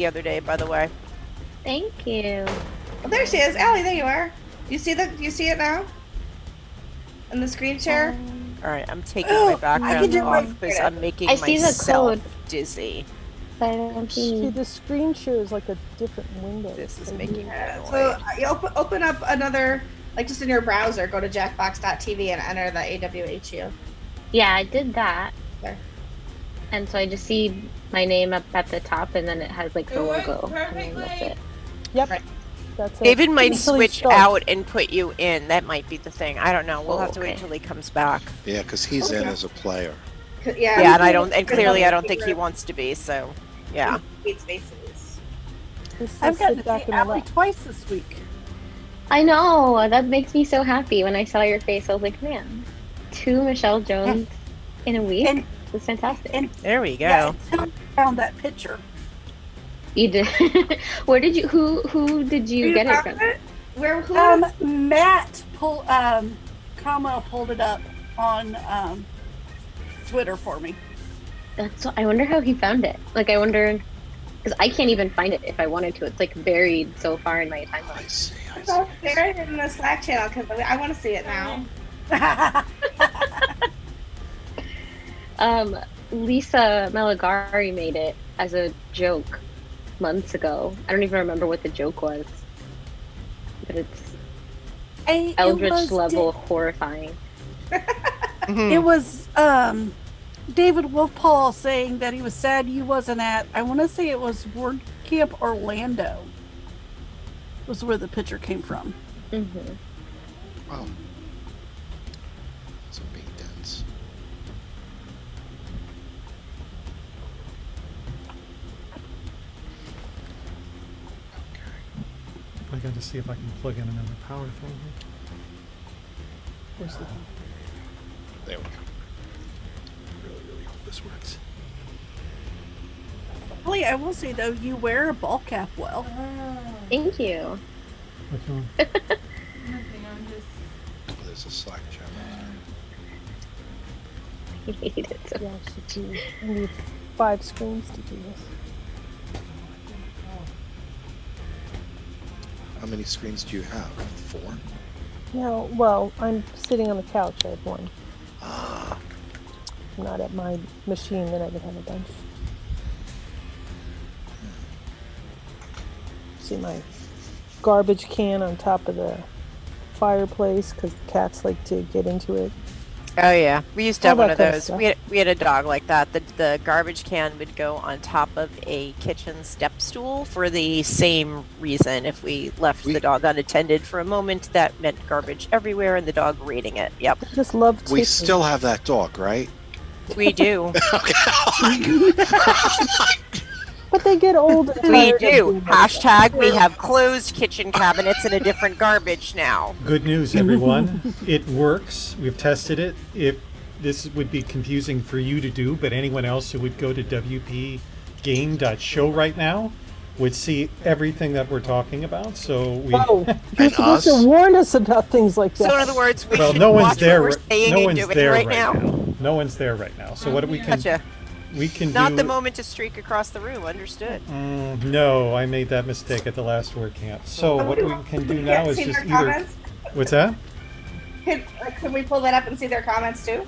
the other day, by the way. Thank you. Well, there she is. Allie, there you are. You see it now? In the screen share? Alright, I'm taking my background off because I'm making I see the myself code. dizzy. But I don't See, see. the screen shares like a different window. This is making me annoyed. So you open up another, like just in your browser, go to jackbox.tv and enter the AWHU. Yeah, I did that. There. And so I just see my name up at the top, and then it has like the logo. And then that's it. Yep. Right. That's it. David might Until he switch starts. out and put you in. That might be the thing. I don't know. We'll have to wait Okay. till he comes back. Yeah, because he's in Okay. as a player. Yeah, and clearly I don't think he wants to be, so yeah. Spaces. Just I've gotten sit to back see and Allie relax. twice this week. I know. That makes me so happy. When I saw your face, I was like, man, 2 Michelle Jones in a week? And- It's fantastic. And There we go. yeah, someone found that picture. You did. Where did you? Who did you get it from? Where? Who? Matt Cromwell pulled it up on Twitter for me. That's. I wonder how he found it. Like, I wonder, because I can't even find it if I wanted to. It's like buried so far in my I timeline. see. So share it in the Slack channel because I want to see it now. Lisa Meligari made it as a joke months ago. I don't even remember what the joke was, but it's Eldritch level horrifying. It was David Wolfpaul saying that he was sad he wasn't at. I want to say it was Word Camp Orlando. Was where the picture came from. Mm-hmm. Wow. It's being dense. I got to see if I can plug in another power thing here. Where's the... There we go. Really hope this works. Holly, I will say though, you wear a ball cap well. Thank you. Which one? There's a Slack channel. I hate it so Yeah, I should do. I need 5 screens to do this. How many screens do you have? 4? Yeah, well, I'm sitting on the couch. I have 1. Ah, Not at my machine, then I would have a bunch. See my garbage can on top of the fireplace because the cats like to get into it. Oh yeah, we used to have All one that of kind of those. stuff. We had a dog like that. The garbage can would go on top of a kitchen step stool for the same reason. If we left the dog unattended for a moment, that meant garbage everywhere and the dog raiding it. Yep, I just love we taking- still have that dog, right? we do. Okay. But they get old and We tired of do. doing that. Hashtag we have closed kitchen cabinets and a different garbage now. Good news, everyone. It works. We've tested it. If this would be confusing for you to do, but anyone else who would go to WPGame.show right now would see everything that we're talking about. So we... Oh, you're And supposed us? to warn us about things like that. So in other words, we Well, should no one's watch there. what we're saying No and one's doing there right now. No one's there right now. So what we can Gotcha. we can Not do. the moment to streak across the room. Understood. No, I made that mistake at the last word camp. So what we can do now is See just their either. comments? What's that? Can we pull that up and see their comments too?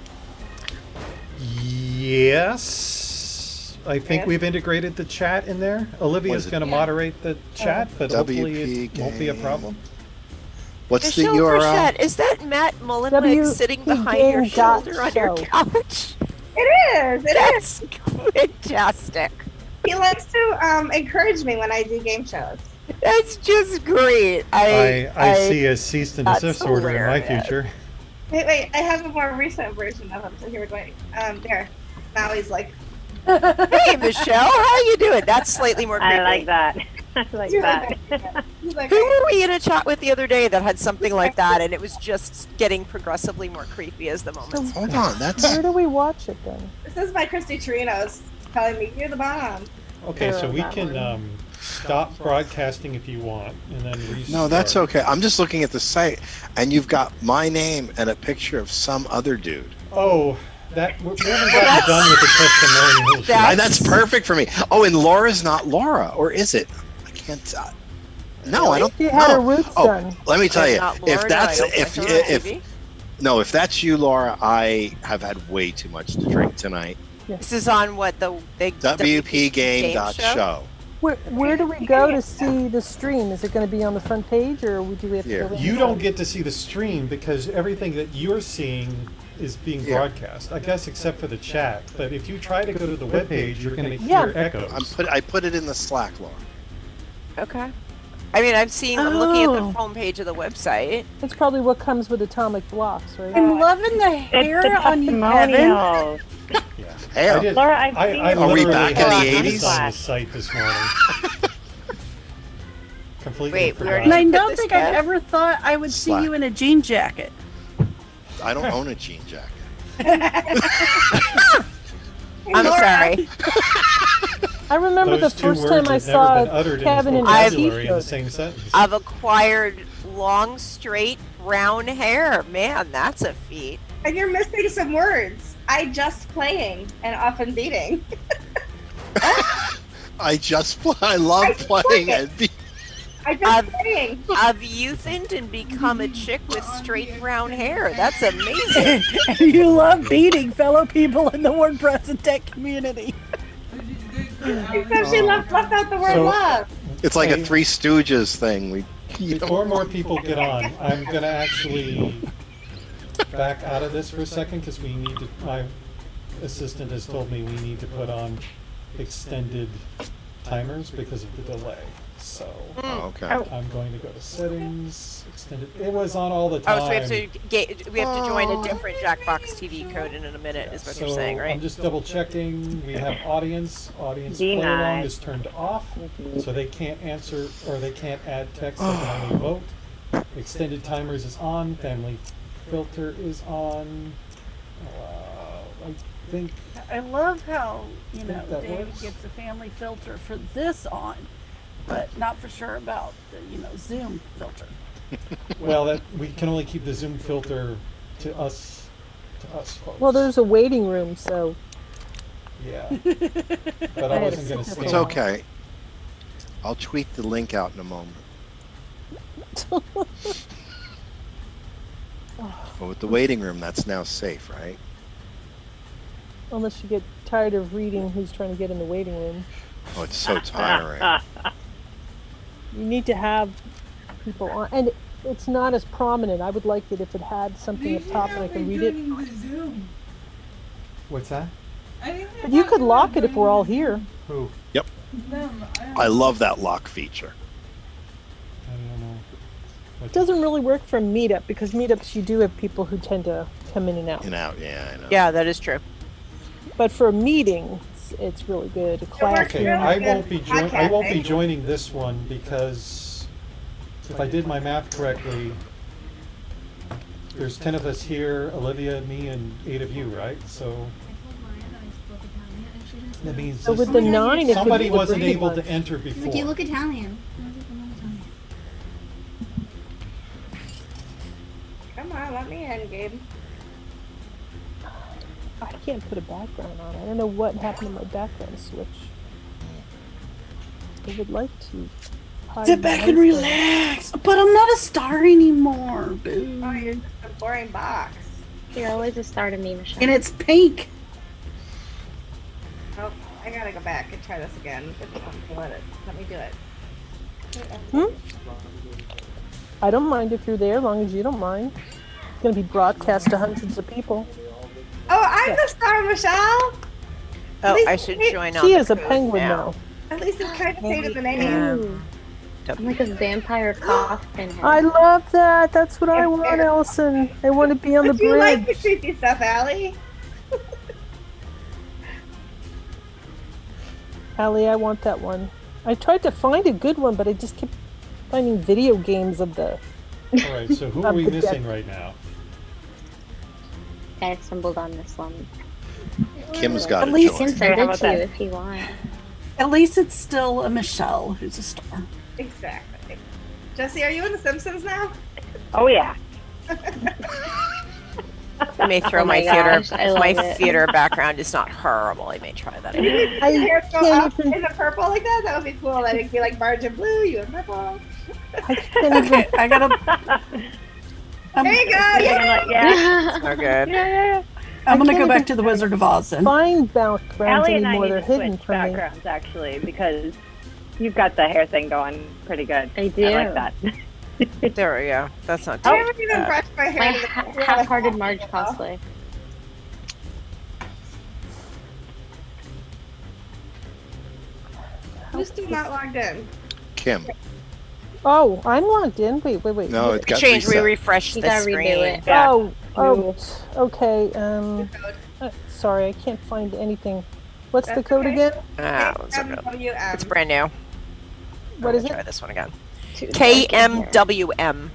Yes. I think Yes. we've integrated the chat in there. Olivia's it? going to moderate the chat, but hopefully WP it won't be a game. problem. What's the Michelle URL? Frechette, is that Matt Mullenweg sitting behind your shoulder on your WPGame.show. couch? It is. It is. That's fantastic. He likes to encourage me when I do game shows. That's just great. I see a cease and that's desist order in my hilarious. future. Wait, I have a more recent version of him, so here, wait. There. Now he's like, Hey, Michelle, how you doing? That's slightly more creepy. I like that. I like he's that. like, he's like, Who were we in a chat with the other day that had something like that, and it was just getting progressively more creepy as the moments. Hold on, that's Where do we watch it then? this is my Christy Torino's telling me, you're the bomb. Okay, so Zero we that can one. stop broadcasting if you want, and then restart. no, that's okay. I'm just looking at the site, and you've got my name and a picture of some other dude. Oh, we haven't gotten done with the testimonials. yet. That's perfect for me. Oh, and Laura's not Laura, or is it? I can't. No, I don't. She had her no. roots Oh, done. let me tell That's you, not if Laura, that's no, I don't if like her on if TV. no, if that's you, Laura, I have had way too much to drink tonight. This is on what the big WPGame.show. Where do we go to see the stream? Is it going to be on the front page, or do we have to Here. go? You don't get to see the stream because everything that you're seeing is being broadcast. I guess except for the chat. But if you try to go to the webpage, you're going to hear echoes. I put it in the Slack, Laura. Okay. I mean, I'm looking at the homepage of the website. It's probably what comes with Atomic Blocks, right? I'm loving the hair on you, Kevin. Yeah. Hey, I did. Laura, I've I seen Are we literally back in had the to 80s? design the site this morning. Completely Wait, we forgot. already And I put don't this think back? I've ever thought I would see Slack. you in a jean jacket. I don't own a jean jacket. I'm sorry. I remember Those the two first words time I have never saw been uttered in Kevin in a vocabulary in the t-shirt. same sentence. I've acquired long, straight, brown hair. Man, that's a feat. And you're missing some words. I just playing and often beating. I love playing and be. I just playing. I've youthened and become a chick with straight brown hair. That's amazing. And you love beating fellow people in the WordPress and tech community. Except she left out the word So- love. It's like a Hey. Three Stooges thing. Before more people get on, I'm going to actually back out of this for a second because we need to. My assistant has told me we need to put on extended timers because of the delay. So Oh, okay. I'm going to go to settings, extended. It was on all the time. Oh, so we have to join a different Jackbox TV code in a minute, is what you're saying, right? I'm just double checking. We have audience. Audience play Denied. along is turned off, so they can't answer or they can't add text. They can only vote. Extended timers is on. Family filter is on. I think I love how, Think that David works. gets a family filter for this on, but not for sure about the, Zoom filter. well that we can only keep the Zoom filter to us folks. Well, there's a waiting room, so yeah, but I wasn't going to say It's okay. I'll tweet the link out in a moment. But with the waiting room, that's now safe, right? unless you get tired of reading who's trying to get in the waiting room. Oh, it's so tiring. You need to have people on, and it's not as prominent. I would like it if it had something up top and I could read it. What's that? But you could lock it if we're all here. Who? Yep. I love that lock feature. I don't know. It doesn't really work for Meetup because Meetups you do have people who tend to come in and out. Yeah, I know. Yeah, that is true. But for a meeting, it's really good. A class. Okay, I won't be joining this one because if I did my math correctly, there's 10 of us here, Olivia, me, and 8 of you, right? So that means So with the 9, it could somebody be the wasn't Brady able Bunch. to enter before. Would you look Italian? Come on, let me in, Gabe. I can't put a background on. I don't know what happened to my background switch. I would like to. hide Sit back my and phone. relax. But I'm not a star anymore, boo. Oh, you're just a boring box. You're always a star to me, Michelle. And it's pink. Oh, I gotta go back and try this again. Let me do it. I don't mind if you're there, as long as you don't mind. It's going to be broadcast to hundreds of people. Oh, I'm the star, Michelle. Oh, I should join on. She the is a code penguin now. now. At least it's kind of stated the name. I'm like a vampire coffin head. I love that. That's what I want, Allison. I want to be on the But you like the bridge. creepy stuff, Allie. Allie, I want that one. I tried to find a good one, but I just kept finding video games of the. All right, so who are we missing right now? I stumbled on this one. Kim's got At to least I can join. send How it about to you that? if you want. At least it's still a Michelle who's a star. Exactly. Jesse, are you in The Simpsons now? Oh yeah. I may throw Oh my theater. gosh, I If love my it. theater background is not horrible, I may try that again. I Your hair go can't up even. in the purple like that. That would be cool. That would be like Marge in blue, you in purple. I can't even I gotta. There you go. Yeah. Yeah. So good. Yeah. I'm gonna can't go back even to the Wizard of Oz then. find backgrounds Allie and I anymore. need They're to hidden switch from me. backgrounds actually because you've got the hair thing going pretty good. I do. I like that. There we go. That's not I too haven't even bad. brushed my My hair. to the- half-hearted Marge cosplay. Who's still not logged in? Kim. Oh, I'm logged in. Wait. No, it got Change. We reset. refreshed You the gotta screen. redo it. Yeah. Oh, okay. Sorry, I can't find anything. What's the That's code okay. again? Ah, one second. KMWM. It's brand new. What is Try it? this one again. Too dark in here. KMWM.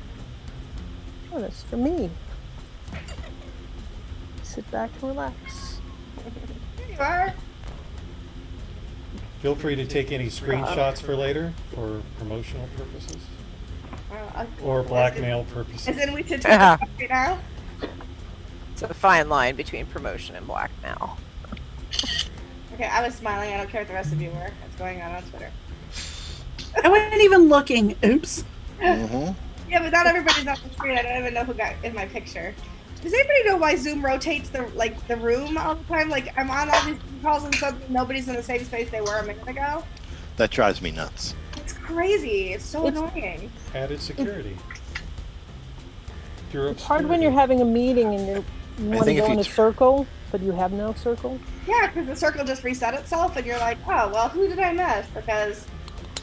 Oh, that's for me. Sit back and relax. There you are. Feel free to take any screenshots for later for promotional purposes or blackmail purposes. As in, we should take a right now. It's a fine line between promotion and blackmail. Okay, I was smiling. I don't care what the rest of you were. What's going on Twitter? I wasn't even looking. Oops. Mm-hmm. Yeah, but not everybody's on the screen. I don't even know who got in my picture. Does anybody know why Zoom rotates the room all the time? Like I'm on all these calls and suddenly nobody's in the same space they were a minute ago. That drives me nuts. It's crazy. It's so It's- annoying. Added security. It's hard when you're having a meeting and you want to think if go you in a t- circle, but you have no circle. Yeah, because the circle just reset itself, and you're like, oh well, who did I miss? Because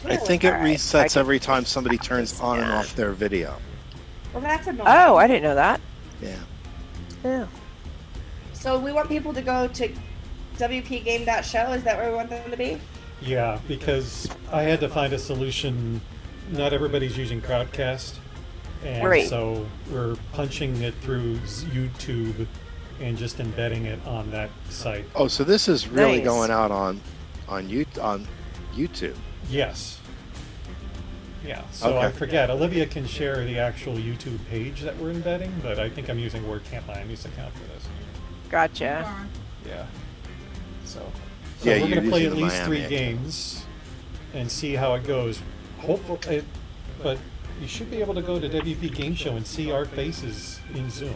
I think it Alright, I resets can- every time somebody turns on and off their video. well, that's annoying. Oh, I didn't know that. Yeah. Yeah. So we want people to go to WPGame.show. Is that where we want them to be? Yeah, because I had to find a solution. Not everybody's using Crowdcast, and Right. so we're punching it through YouTube and just embedding it on that site. Oh, so this is really Nice. going out on YouTube. Yes. Yeah, so I Okay. forget. Olivia can share the actual YouTube page that we're embedding, but I think I'm using WordCamp Land use account for this. Gotcha. Yeah. So Yeah, we're you're going to play using at the least Miami 3 account. games and see how it goes. Hopefully, but you should be able to go to WP Game Show and see our faces in Zoom.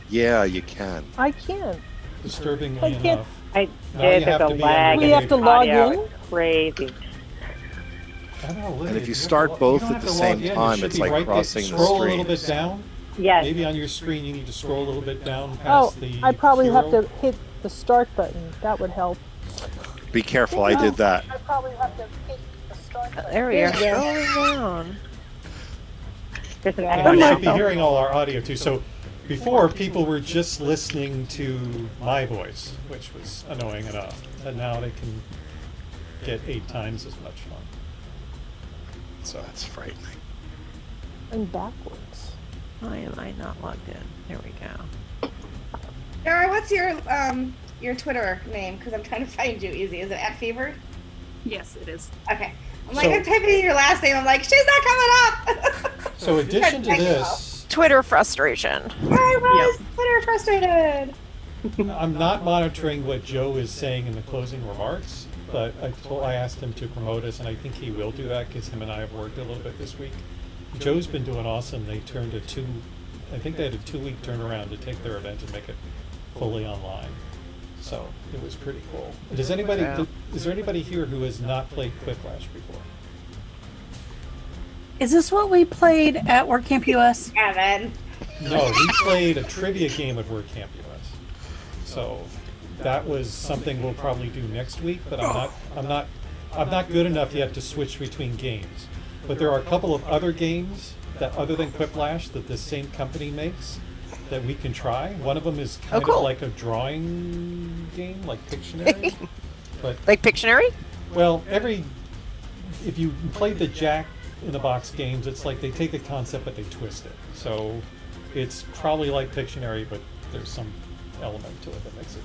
Yeah, you can. I can't. Disturbingly I can't- enough. I Now you did. have There's to a be lag. We in have the to log audio. in? It's crazy. I don't know, Olivia, And if you have to start log- both you don't at have the to same log in. It time, should it's be like right there. crossing the Scroll a little bit streams. down. Yes. Maybe on your screen you need to scroll a little bit down Oh, past the I probably have hero. to hit the start button. That would help. Be careful, I did that. I probably have to hit the start button. There we are. There you go. Scrolling down. There's an And echo you now. should be hearing all our audio too. So before, people were just listening to my voice, which was annoying enough. And now they can get 8 times as much fun. So That's frightening. I'm backwards. Why am I not logged in? There we go. Yara, what's your Twitter name? Because I'm trying to find you easy. Is it @Fever? Yes, it is. Okay. I'm like, So- I'm typing in your last name. I'm like, she's not coming up. So addition to this, Twitter frustration. I was Twitter frustrated. I'm not monitoring what Joe is saying in the closing remarks, but I asked him to promote us, and I think he will do that because him and I have worked a little bit this week. Joe's been doing awesome. They turned I think they had a 2-week turnaround to take their event and make it fully online. So it was pretty cool. Is there anybody here who has not played Quiplash before? Is this what we played at WordCamp US? Evan. No, we played a trivia game at WordCamp US. So that was something we'll probably do next week, but I'm not good enough yet to switch between games. But there are a couple of other games that, other than Quiplash, that this same company makes that we can try. One of them is kind cool. of like a drawing game, like Pictionary. But Like Pictionary? well, if you played the Jack in the Box games, it's like they take a concept but they twist it. So it's probably like Pictionary, but there's some element to it that makes it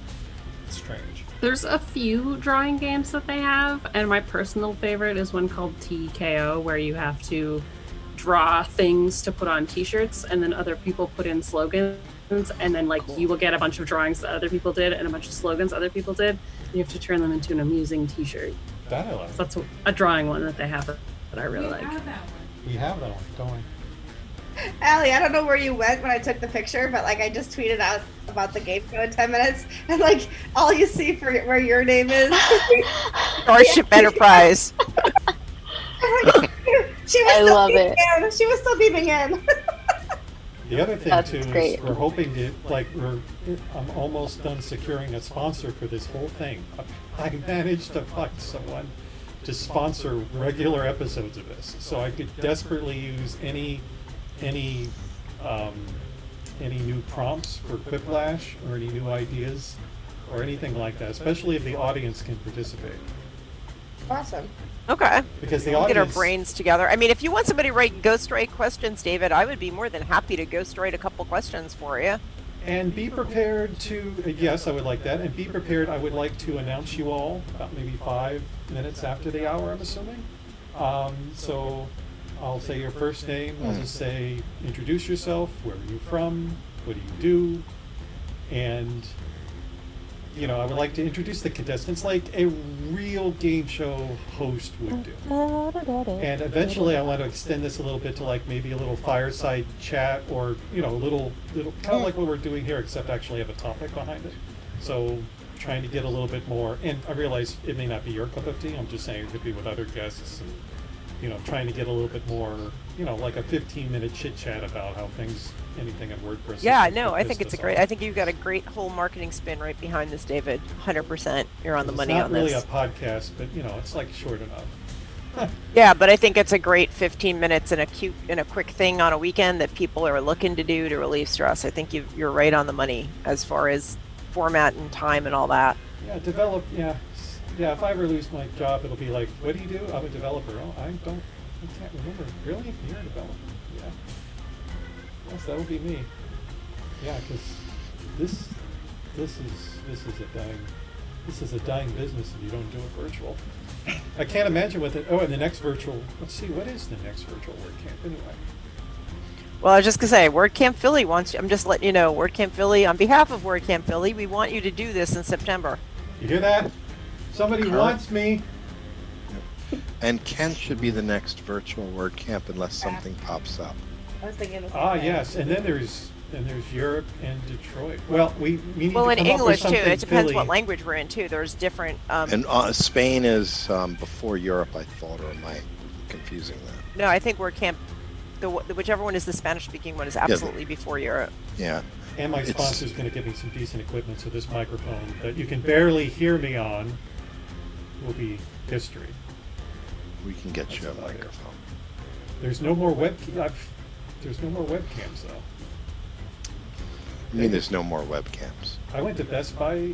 strange. There's a few drawing games that they have, and my personal favorite is one called TKO, where you have to draw things to put on t-shirts, and then other people put in slogans, and then like you will get a bunch of drawings that other people did and a bunch of slogans other people did. And you have to turn them into an amusing T-shirt. That I like. So that's a drawing one that they have that I really like. We have that one, don't we? Allie, I don't know where you went when I took the picture, but like I just tweeted out about the game show in 10 minutes, and like all you see for where your name is Starship Enterprise. She was I still love beaming it. in. She was still beaming in. The other thing That's too great. is we're hoping to I'm almost done securing a sponsor for this whole thing. I managed to find someone to sponsor regular episodes of this, so I could desperately use any new prompts for Quiplash or any new ideas or anything like that, especially if the audience can participate. Awesome. Okay. Because the We'll audience get our brains together. I mean, if you want somebody to write ghostwrite questions, David, I would be more than happy to ghostwrite a couple questions for you. And be prepared to, yes, I would like that. And be prepared, I would like to announce you all about maybe 5 minutes after the hour, I'm assuming. So I'll say your first name. I'll just say, introduce yourself. Where are you from? What do you do? And, you know, I would like to introduce the contestants like a real game show host would do. And eventually I want to extend this a little bit to like maybe a little fireside chat or, you know, a little kind of like what we're doing here, except actually have a topic behind it. So trying to get a little bit more, and I realize it may not be your cup of tea, I'm just saying it could be with other guests, and, you know, trying to get a little bit more, you know, like a 15-minute chit chat about how anything in WordPress. Yeah, no, I think I think you've got a great whole marketing spin right behind this, David. 100%. You're on the money on this. It's not really a podcast, but, you know, it's like short enough. Yeah, but I think it's a great 15 minutes and a quick thing on a weekend that people are looking to do to relieve stress. I think you're right on the money as far as format and time and all that. Yeah, if I ever lose my job, it'll be like, what do you do? I'm a developer. Oh, I can't remember. Really? You're a developer? Yeah. Yes, that would be me. Yeah, because this is a dying business if you don't do it virtual. I can't imagine what and the next virtual, let's see, what is the next virtual WordCamp anyway? Well, I was just going to say, WordCamp Philly I'm just letting you know, WordCamp Philly, on behalf of WordCamp Philly, we want you to do this in September. You hear that? Somebody wants me. And Kent should be the next virtual WordCamp unless something pops up. I was thinking the same thing. Yes, and then there's Europe and Detroit. Well, we need Well, to in come up with English too. something It depends Philly. what language we're in too. There's different. And Spain is before Europe, I thought, or am I confusing that? No, I think WordCamp, whichever one is the Spanish-speaking one, is absolutely before Europe. Yeah. And my sponsor's going to give me some decent equipment, so this microphone that you can barely hear me on will be history. We can get you a microphone. There's no more There's no more webcams though. I mean, there's no more webcams. I went to Best Buy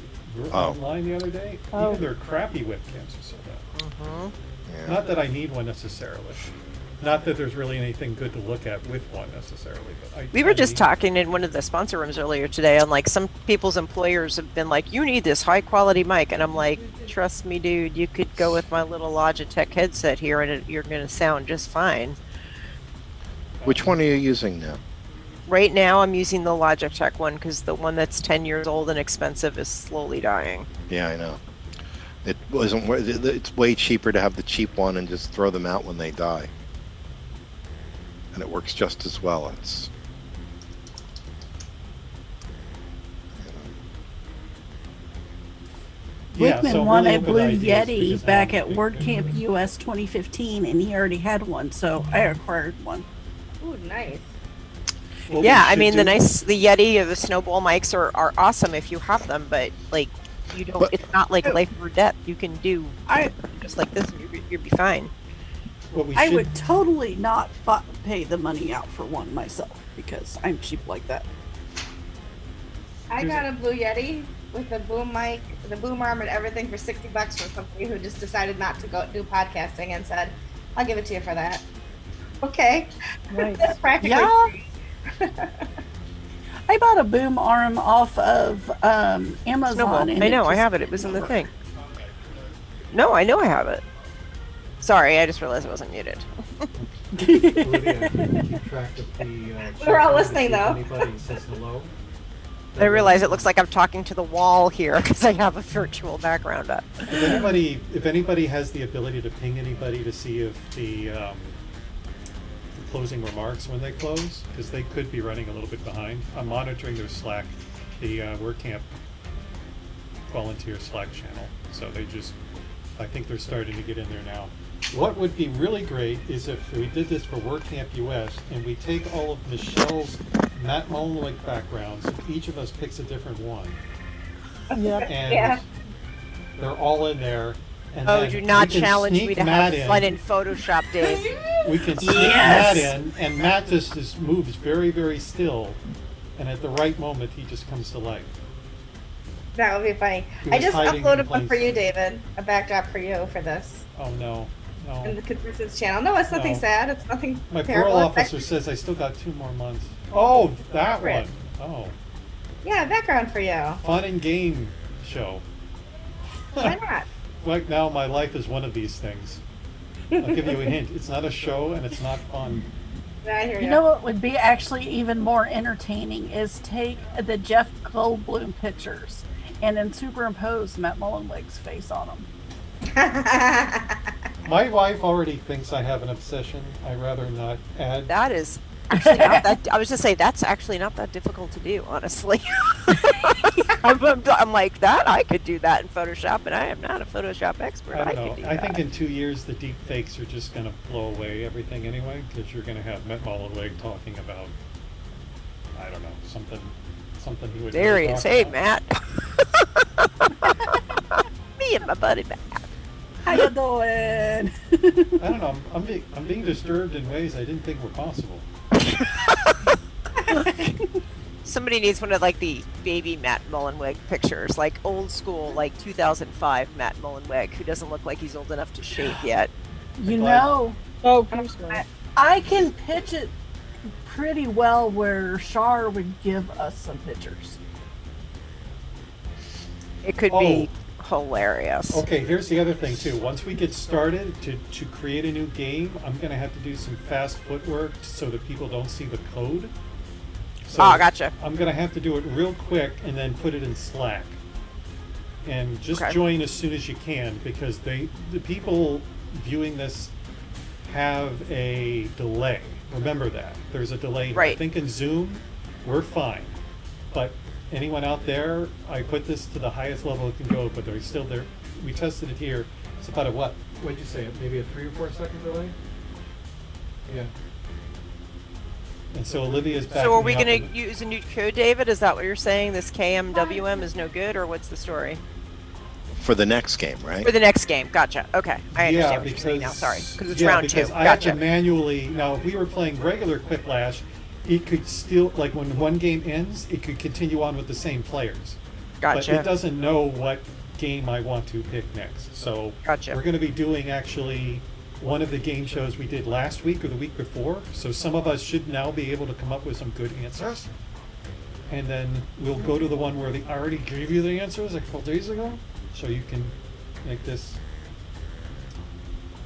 online the other day. Even their crappy webcams are sold out. Yeah. Not that I need one necessarily. Not that there's really anything good to look at with one necessarily, but We were just talking in one of the sponsor rooms earlier today on like some people's employers have been like, you need this high quality mic, and I'm like, trust me, dude, you could go with my little Logitech headset here and you're going to sound just fine. Which one are you using now? Right now, I'm using the Logitech one because the one that's 10 years old and expensive is slowly dying. Yeah, I know. It wasn't. It's way cheaper to have the cheap one and just throw them out when they die. And it works just as well. It's. Wickman won really a open Blue ideas Yeti because back now at WordCamp US 2015, and he already had one, so I acquired one. Ooh, nice. What we Yeah, I should mean, the do- Yeti or the Snowball mics are awesome if you have them, but like, you don't, But- it's not like life or death. You can do I just like this and you'll be fine. What we I should would totally not pay the money out for one myself because I'm cheap like that. I got a Blue Yeti with the boom mic, the boom arm, and everything for $60 from somebody who just decided not to go do podcasting and said, "I'll give it to you for that." Okay. Nice. That's practically Yeah. free. I bought a boom arm off of Amazon. Snowball. And I know, I just- have it. It was in the thing. No, I know I have it. Sorry, I just realized I wasn't muted. Olivia, keep track of the We're all listening, though. Anybody says hello. I realize it looks like I'm talking to the wall here because I have a virtual background up. If anybody has the ability to ping anybody to see if the closing remarks when they close, because they could be running a little bit behind. I'm monitoring their Slack, the WordCamp volunteer Slack channel. So I think they're starting to get in there now. What would be really great is if we did this for WordCamp US and we take all of Michelle's Matt Mullenweg backgrounds, and each of us picks a different one. Yep. And they're all in there. And Oh, then do not we can challenge sneak me to Matt have fun in Photoshop, Dave. We can sneak Matt in, and Matt just moves very, very still, and at the right moment, he just comes to life. That would be funny. He I was just hiding in uploaded plain one for you, sight. David. A backdrop for you for this. Oh no, In no. the Consistence channel. No, it's nothing No. sad. It's nothing My terrible. parole It's officer says I still got 2 more months. Oh, that Right. one. Oh, Yeah, background for you. fun and game show. Why not? Right now, my life is one of these things. I'll give you a hint. It's not a show, and it's not fun. Yeah, I hear You know what would be actually even more entertaining is take the Jeff Goldblum pictures and then superimpose Matt Mullenweg's face on them. My wife already thinks I have an obsession. I rather not add. That is actually not that. I was just say that's actually not that difficult to do, honestly. I'm like that. I could do that in Photoshop, and I am not a Photoshop expert. I I don't could do know. I think that. in 2 years the deep fakes are just going to blow away everything anyway, because you're going to have Matt Mullenweg talking about, I don't know, something he would. There never he is. talk Hey, about. Matt. Me and my buddy Matt. How you doing? I don't know. I'm being disturbed in ways I didn't think were possible. Somebody needs one of like the baby Matt Mullenweg pictures, like old school, like 2005 Matt Mullenweg, who doesn't look like he's old enough to shave yet. You know, Oh, here's one. I can pitch it pretty well where Shar would give us some pictures. It could be hilarious. Okay, here's the other thing too. Once we get started to create a new game, I'm going to have to do some fast footwork so that people don't see the code. So Gotcha. I'm going to have to do it real quick and then put it in Slack. And just Okay. join as soon as you can, because the people viewing this have a delay. Remember that. There's a delay. I Right. think in Zoom, we're fine. But anyone out there, I put this to the highest level it can go, but they're still there. We tested it here. It's about a what? What'd you say? Maybe a 3 or 4 second delay? Yeah. And so Olivia's back. So are we going to use a new code, David? Is that what you're saying? This KMWM is no good, or what's the story? For the next game, right? For the next game. Gotcha. Okay. I understand Yeah, what you're saying now. Sorry. Because it's yeah, round 2. because I have to Gotcha. manually. Now, if we were playing regular Quiplash, it could still, like when one game ends, it could continue on with the same players. But it Gotcha. doesn't know what game I want to pick next. So Gotcha. we're going to be doing actually one of the game shows we did last week or the week before. So some of us should now be able to come up with some good answers. And then we'll go to the one where they already gave you the answers like 12 days ago. So you can make this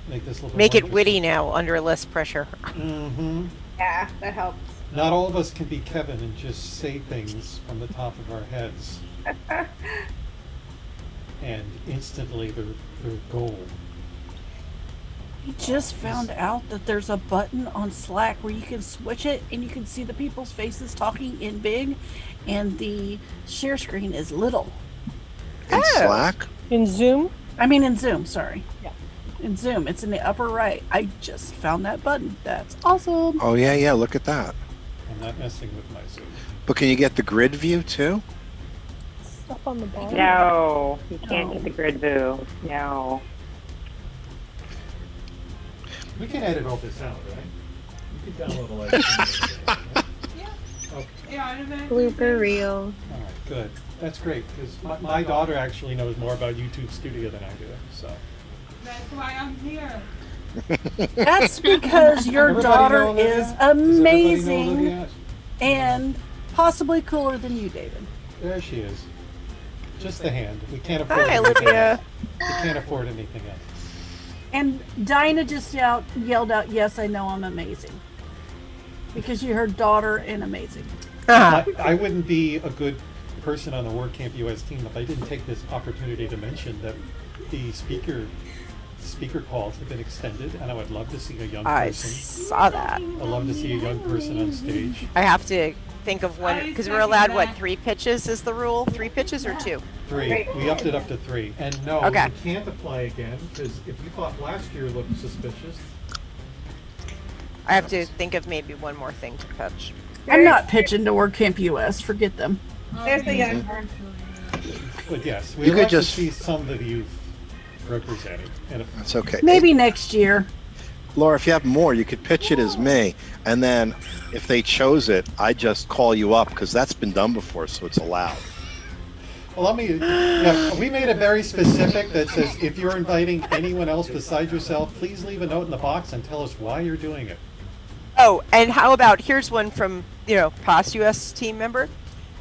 a little bit Make more it witty now, under less pressure. Mm-hmm. Yeah, that helps. Not all of us can be Kevin and just say things from the top of our heads. And instantly they're gold. I just found out that there's a button on Slack where you can switch it and you can see the people's faces talking in big and the share screen is little. In Slack? In Zoom? I mean in Zoom, sorry. Yeah. In Zoom, it's in the upper right. I just found that button. That's awesome. Oh yeah, look at that. I'm not messing with my Zoom. But can you get the grid view too? Stuff on the bottom. No, you can't No. get the grid view. No. We can edit all this out, right? You can download all that. Okay. Blooper reel. All right, good. That's great, because my daughter actually knows more about YouTube Studio than I do. So That's why I'm here. That's because your Everybody daughter know Olivia? is Does everybody know amazing Olivia? and possibly cooler than you, David. There she is. Just the hand. We can't afford Hi, anything Olivia. else. We can't afford anything else. And Dinah just yelled out, "Yes, I know I'm amazing," because you're her daughter and amazing. Ah, I wouldn't be a good person on the WordCamp US team if I didn't take this opportunity to mention that the speaker calls have been extended, and I would love to see a young I person. saw that. I'd love to see a young person on stage. I have to think of one because we're allowed what 3 pitches is the rule? 3 pitches or 2? 3. We upped it up to 3. And no, Okay. you can't apply again because if you thought last year looked suspicious. I have to think of maybe one more thing to pitch. I'm not pitching to WordCamp US. Forget them. There's the young one. But yes, You we'd could like just- to see some of the youth represented. And if, That's okay. Maybe next year. Laura, if you have more, you could pitch it as me, and then if they chose it, I just call you up because that's been done before, so it's allowed. well, let me. Yeah, we made it very specific that says if you're inviting anyone else besides yourself, please leave a note in the box and tell us why you're doing it. Oh, and how about here's one from past US team member.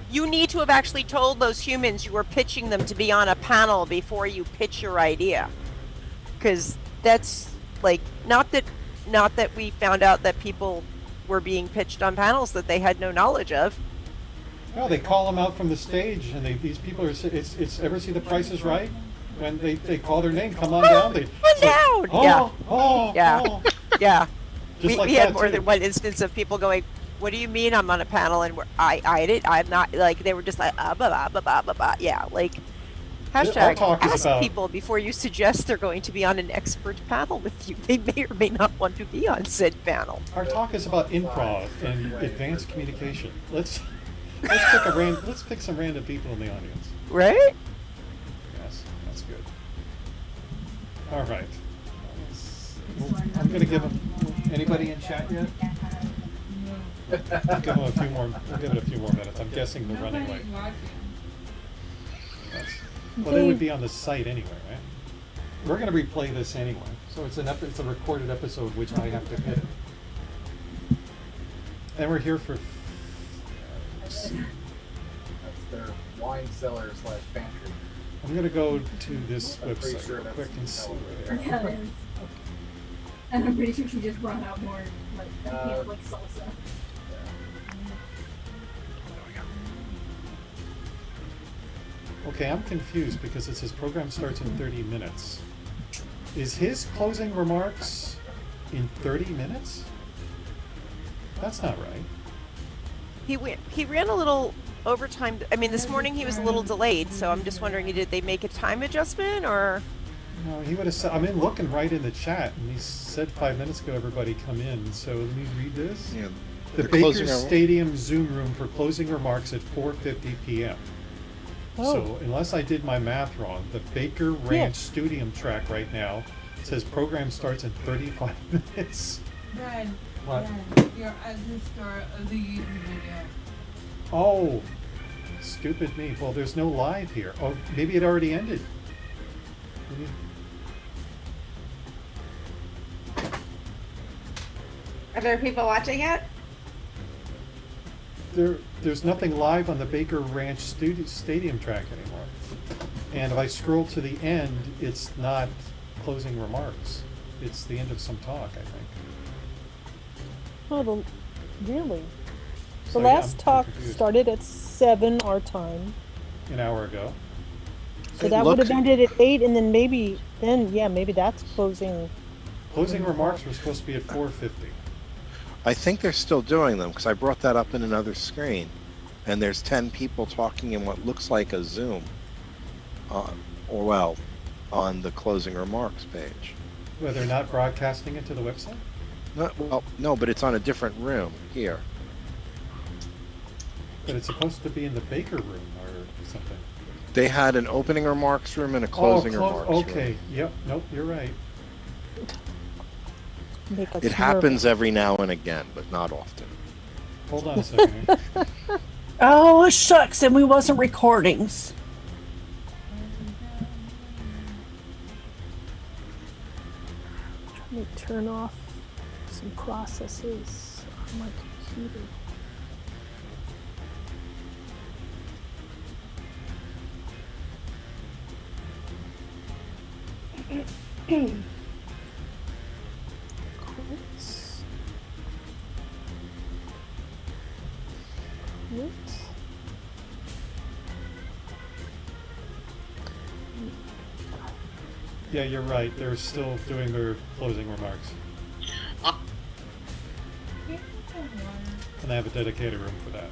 You need to have actually told those humans you were pitching them to be on a panel before you pitch your idea, because that's like not that we found out that people were being pitched on panels that they had no knowledge of. Well, they call them out from the stage, and these people are. It's ever see The Price is Right? When they call their name, come on down. They Come down. oh, Yeah. oh, Yeah. oh. Yeah. Just like we had that, more too. than one instance of people going, "What do you mean I'm on a panel?" And I'm not, like, they were just like, blah, blah, blah, blah, blah, blah. Yeah, like, hashtag talk is ask about- people before you suggest they're going to be on an expert panel with you. They may or may not want to be on said panel. Our talk is about improv and advanced communication. Let's pick some random people in the audience. Right? Yes, that's good. All right. I'm gonna give them. Anybody in chat yet? I'll give them a few more. We'll give it a few more minutes. I'm guessing they're running late. Well, they would be on the site anyway, right? We're gonna replay this anyway, so it's a recorded episode which I have to edit. And we're here for. That's their wine cellar / pantry. I'm gonna go to this I'm pretty website sure real that's quick and see. how Yeah, it is. And I'm pretty sure she just brought out more like salsa. Okay, I'm confused because it says program starts in 30 minutes. Is his closing remarks in 30 minutes? That's not right. He ran a little overtime. I mean, this morning he was a little delayed, so I'm just wondering, did they make a time adjustment or? No, he would have said, I'm looking right in the chat, and he said 5 minutes ago, everybody come in. So let me read this. Yeah, The they're Baker closing our- Stadium Zoom room for closing remarks at 4:50 p.m. So unless I did my math wrong, the Baker Ranch Stadium track right now says program starts in 35 minutes. Dad, What? Dad, you're at the start of the YouTube video. Oh, stupid me. Well, there's no live here. Oh, maybe it already ended. Maybe- Are there people watching it? There's nothing live on the Baker Ranch Stadium track anymore. And if I scroll to the end, it's not closing remarks. It's the end of some talk, I think. Oh, really? So, The yeah, last I'm talk confused. started at 7 our time. An hour ago. So It that would have looks- ended at 8, and then maybe that's closing. Closing remarks were supposed to be at 4:50. I think they're still doing them because I brought that up in another screen, and there's 10 people talking in what looks like a Zoom, on the closing remarks page. Well, they're not broadcasting it to the website? No, but it's on a different room here. But it's supposed to be in the Baker room or something. They had an opening remarks room and a closing remarks room. Okay, yep, nope, you're right. Make us It happens every now and again, but not often. Hold on a second. Oh, shucks, and we wasn't recordings. Let me turn off some processes on my computer. Quits. Quit. Yeah, you're right. They're still doing their closing remarks. And they have a dedicated room for that.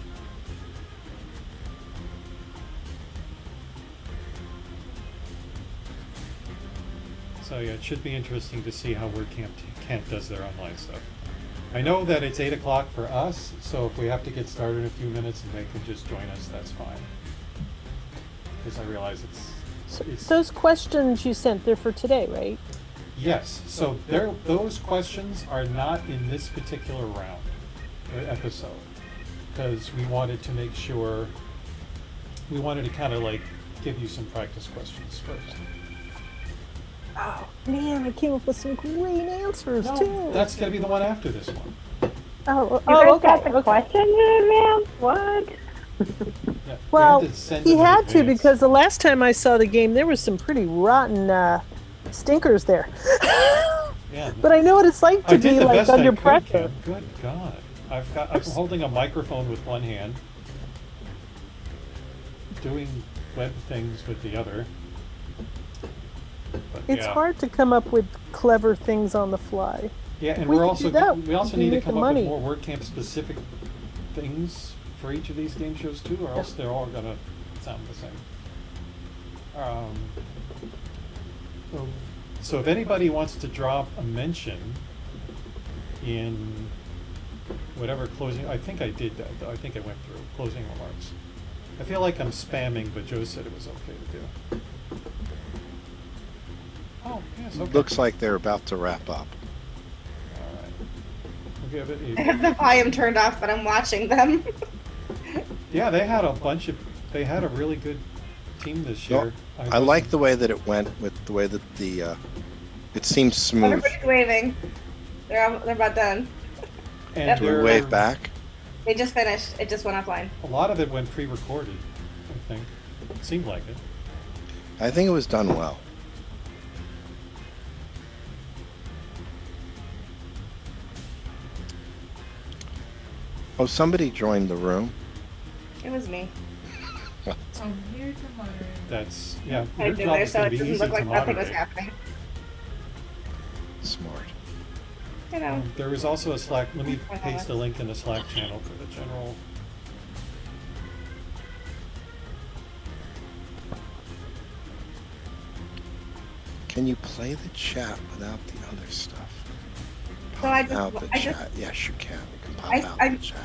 So yeah, it should be interesting to see how Kent does their online stuff. I know that it's 8 o'clock for us, so if we have to get started in a few minutes and they can just join us, that's fine. Because I realize it's Those questions you sent, they're for today, right? yes. So those questions are not in this particular round or episode, because we wanted to make sure we wanted to kind of like give you some practice questions first. Oh man, I came up with some great answers No, too. that's gonna be the one after this one. Oh, You guys okay. got the question in advance? What? Yeah, Well, we had to send he them in had to advance. because the last time I saw the game, there was some pretty rotten stinkers there. Yeah. But I know what it's like I to did be the like best I under could, pressure. Kim. Good God. I'm holding a microphone with one hand, doing web things with the other. But, It's yeah. hard to come up with clever things on the fly. Yeah, and We we're could also do that. we also We need to make the come up money. with more WordCamp specific things for each of these game shows too, or else they're all gonna sound the same. So if anybody wants to drop a mention in whatever closing, I think I did that. I think I went through closing remarks. I feel like I'm spamming, but Joe said it was okay to do. Oh, yes, okay. Looks like they're about to wrap up. All right. We'll give it I have the volume turned off, but I'm watching them. Yeah, they had a really good team this Well, year. I like the way that it went with the way that it seems smooth. Everybody's waving. They're about done. And Do we wave back? They just finished. It just went offline. A lot of it went pre-recorded, I think. It seemed like it. I think it was done well. Oh, somebody joined the room. It was me. I'm here to moderate. That's, yeah, I your did job there, is so going it to be doesn't easy look like to nothing was moderate. happening. Smart. You know. There is also a Slack, let me paste a link in the Slack channel for the general. Can you play the chat without the other stuff? So I Pop just- out the I chat. just- Yes, you can. You can pop I- out I- the chat.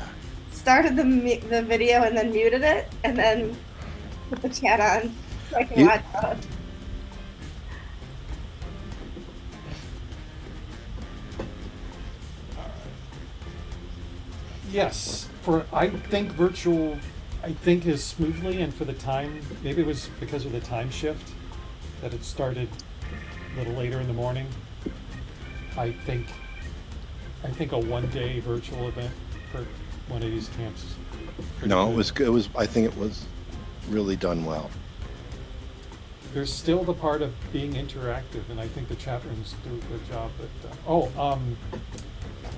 Started the video and then muted it, and then put the chat on so I can You- watch it. Yes, I think virtual, is smoothly, and for the time, maybe it was because of the time shift that it started a little later in the morning. I think a one-day virtual event for one of these camps. is pretty No, good. it was good. I think it was really done well. There's still the part of being interactive, and I think the chat rooms do a good job. But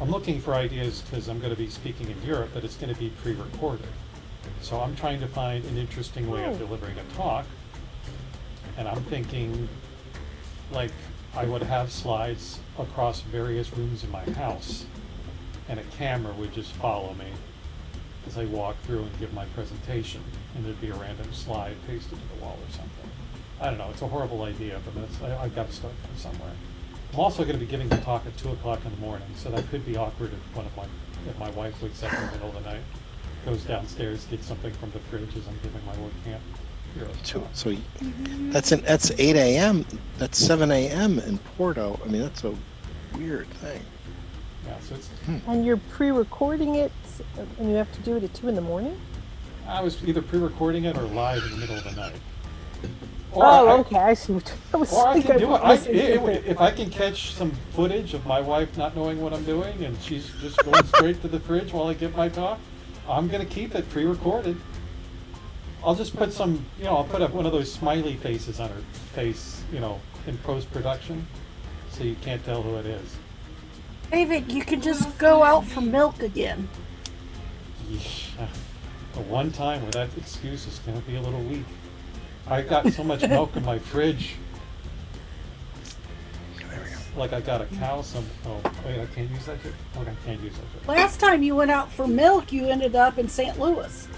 I'm looking for ideas because I'm going to be speaking in Europe, but it's going to be pre-recorded. So I'm trying to find an interesting way of delivering a talk, and I'm thinking, like, I would have slides across various rooms in my house, and a camera would just follow me as I walk through and give my presentation, and there'd be a random slide pasted to the wall or something. I don't know, it's a horrible idea, but I've got to start from somewhere. I'm also going to be giving the talk at 2 o'clock in the morning, so that could be awkward if my wife wakes up in the middle of the night, goes downstairs, gets something from the fridge as I'm giving my WordCamp Heroes talk. So that's 8 a.m. That's 7 a.m. in Porto. I mean, that's a weird thing. Yeah, so it's. And you're pre-recording it, and you have to do it at 2 in the morning? I was either pre-recording it or live in the middle of the night. Okay, I see. I was Or I like, can do was it. missing If I can catch some footage of my wife not knowing what I'm doing and she's just going straight to the fridge while I give my talk, I'm going to keep it pre-recorded. I'll just put some, I'll put up one of those smiley faces on her face, in post-production, so you can't tell who it is. David, you could just go out for milk again. Yeah. The one time where that excuse is going to be a little weak. I got so much milk in my fridge. like I got a cow some. Oh, wait, I can't use that joke? Okay, I can't use that joke. Last time you went out for milk, you ended up in St. Louis.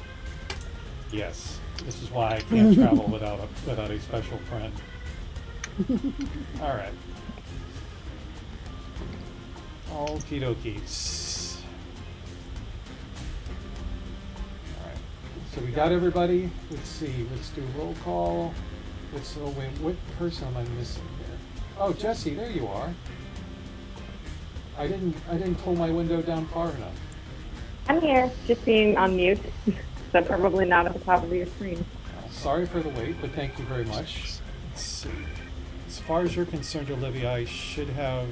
Yes, this is why I can't travel without a special friend. All right. Okie dokies. All right. So we got everybody. Let's see. Let's do roll call. Let's. Oh wait, what person am I missing here? Oh, Jesse, there you are. I didn't pull my window down far enough. I'm here, just being on mute. So probably not at the top of your screen. Sorry for the wait, but thank you very much. Let's see. As far as you're concerned, Olivia, I should have.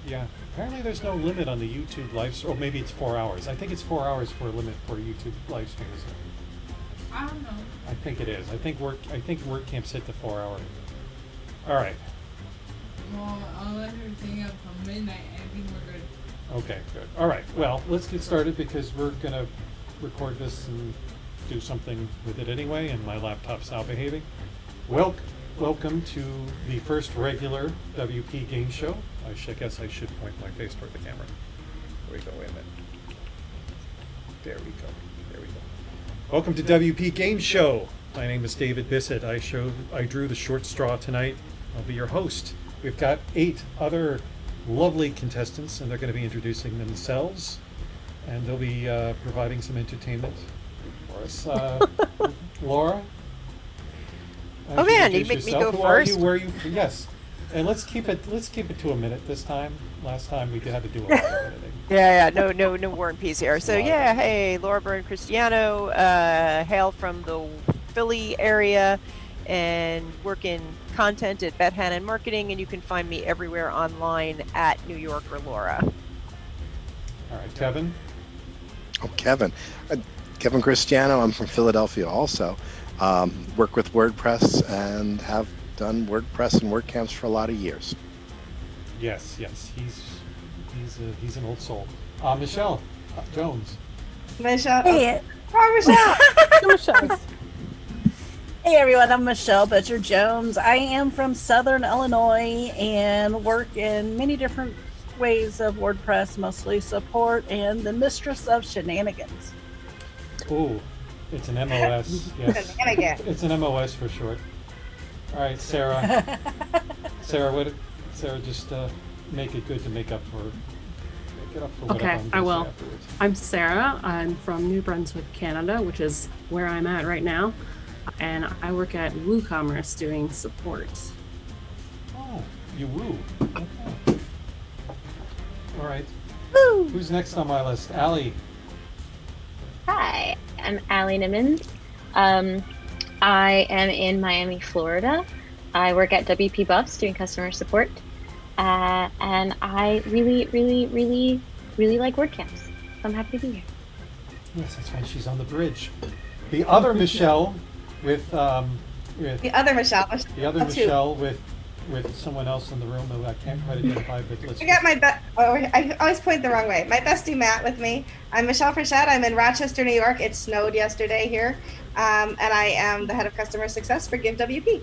Yeah, apparently there's no limit on the YouTube live stream. Oh, maybe it's 4 hours. I think it's 4 hours for a limit for YouTube live stream, isn't it? I don't know. I think it is. I think WordCamp's hit the 4 hour. All right. Well, I'll let her thing up from midnight. I think we're good. Okay, good. All right. Well, let's get started because we're gonna record this and do something with it anyway, and my laptop's now behaving. Welcome to the first regular WP Game Show. I guess I should point my face toward the camera. There we go. Wait a minute. There we go. There we go. Welcome to WP Game Show. My name is David Bissett. I drew the short straw tonight. I'll be your host. We've got 8 other lovely contestants, and they're going to be introducing themselves, and they'll be providing some entertainment for us. Laura? Oh man, you make me go Who first. Are you? Where are you? Yes. And let's keep it to a minute this time. Last time we had to do a lot of editing. Yeah, no War and Peace here. So yeah, hey, Laura Byrne Cristiano, hail from the Philly area, and work in content at Bet Hannon Marketing, and you can find me everywhere online at New York or Laura. All right, Kevin. Oh, Kevin. Kevin Cristiano. I'm from Philadelphia also. Work with WordPress and have done WordPress and WordCamps for a lot of years. Yes, he's an old soul. Michelle Jones. Michelle. Hey, Michelle. Hey everyone, I'm Michelle Butcher Jones. I am from Southern Illinois and work in many different ways of WordPress, mostly support, and the mistress of shenanigans. Ooh, it's an MOS. Yes, it's an MOS for short. All right, Sarah. Sarah, just make it good to make up for whatever Okay, I'm I gonna will. say afterwards. I'm Sarah. I'm from New Brunswick, Canada, which is where I'm at right now. And I work at WooCommerce doing support. Oh, you woo. Okay. All right. Woo! Who's next on my list? Allie. Hi, I'm Allie Nimmons. I am in Miami, Florida. I work at WP Buffs doing customer support. And I really, really, really, really like WordCamps. So I'm happy to be here. Yes, that's right. She's on the bridge. The other Michelle with The other Michelle. Michelle with someone else in the room who I can't quite identify, but let's. I got my I always point the wrong way. My bestie Matt with me. I'm Michelle Frechette. I'm in Rochester, New York. It snowed yesterday here, and I am the head of customer success for Give WP.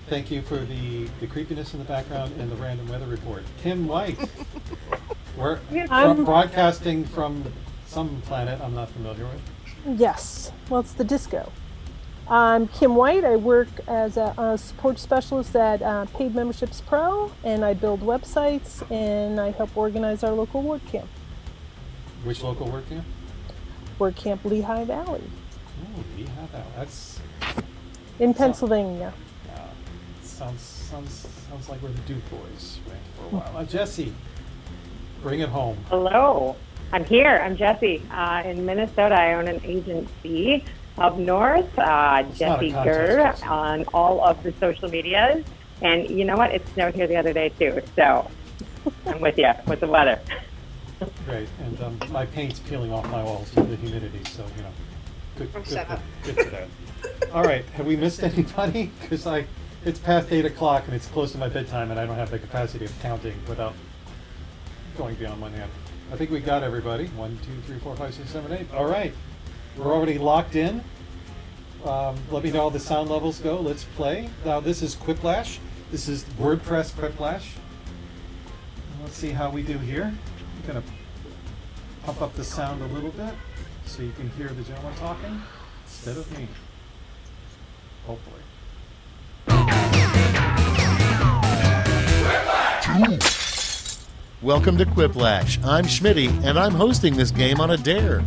Thank you for the creepiness in the background and the random weather report. Kim White. We're broadcasting from some planet I'm not familiar with. Yes. Well, it's the disco. I'm Kim White. I work as a support specialist at Paid Memberships Pro, and I build websites, and I help organize our local WordCamp. Which local WordCamp? WordCamp Lehigh Valley. Oh, Lehigh Valley. That's in Pennsylvania. Sounds like we're the Duke boys right, for a while. Jesse, bring it home. Hello, I'm here. I'm Jesse. In Minnesota, I own an agency up north, Jesse Gerd, on all of the social medias. And you know what? It snowed here the other day, too. So I'm with you with the weather. Great. And my paint's peeling off my walls due to the humidity, so, good for that. All right. Have we missed anybody? Because it's past 8 o'clock and it's close to my bedtime and I don't have the capacity of counting without going beyond one hand. I think we got everybody. 1, 2, 3, 4, 5, 6, 7, 8. All right. We're already locked in. let me know how the sound levels go. Let's play. Now this is Quiplash. This is WordPress Quiplash. Let's see how we do here. I'm going to pump up the sound a little bit so you can hear the gentleman talking instead of me. Hopefully. Welcome to Quiplash. I'm Schmitty, and I'm hosting this game on a dare.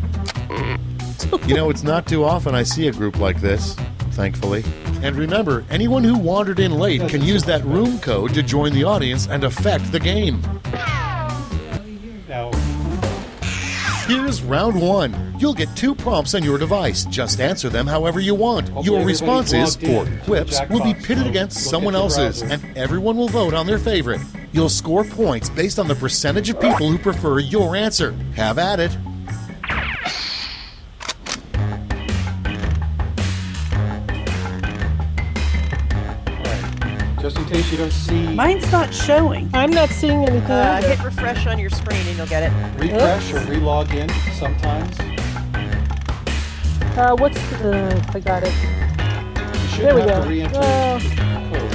You know, it's not too often I see a group like this, thankfully. And remember, anyone who wandered in late can use that room code to join the audience and affect the game. Now, here's round 1. You'll get 2 prompts on your device. Just answer them however you want. Your responses, or quips, will be pitted against someone else's, and everyone will vote on their favorite. You'll score points based on the percentage of people who prefer your answer. Have at it. just in case you don't see. Mine's not showing. I'm not seeing anything either. Hit refresh on your screen and you'll get it. Refresh or re-log in sometimes. What's the... I got it. You should There we have go. to re-enter the code.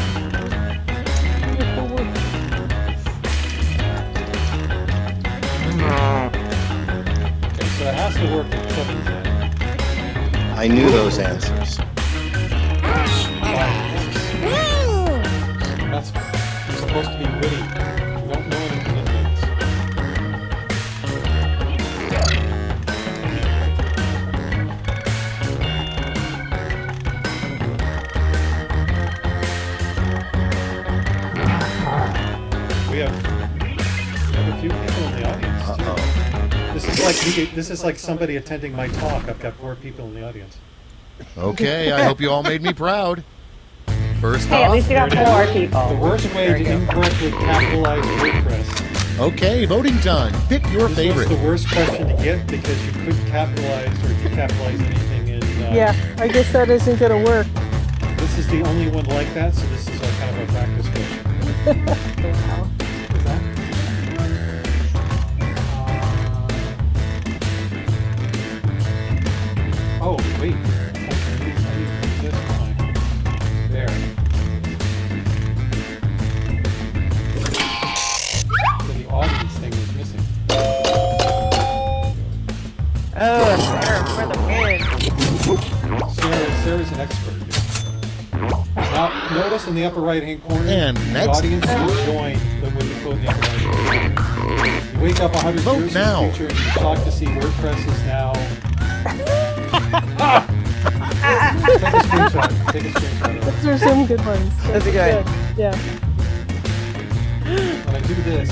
Okay, so it has to work in settings then. I knew those answers. That's supposed to be witty. You don't know anything it means. We have a few people in the audience too. This is like somebody attending my talk. I've got 4 people in the audience. Okay, I hope you all made me proud. First Hey, at off, least you got 4 people. The worst way to incorrectly capitalize WordPress. okay, voting time. Pick your This favorite. was the worst question to get because you couldn't capitalize or decapitalize anything in. Yeah, I guess that isn't going to work. This is the only one like that, so this is our kind of a practice question. Wow. Oh, wait. I need this one. There. So the audience thing was missing. Oh, Sarah for the win. Sarah's an expert here. Now, notice in the upper right-hand corner, And the next. audience will join when you code in the upper right-hand corner. You wake up 100 Vote years now. in the future and you're shocked to see WordPress is now... Take a screenshot. Take a screenshot of it. Those are some good ones. Those are good. Yeah. When I do this,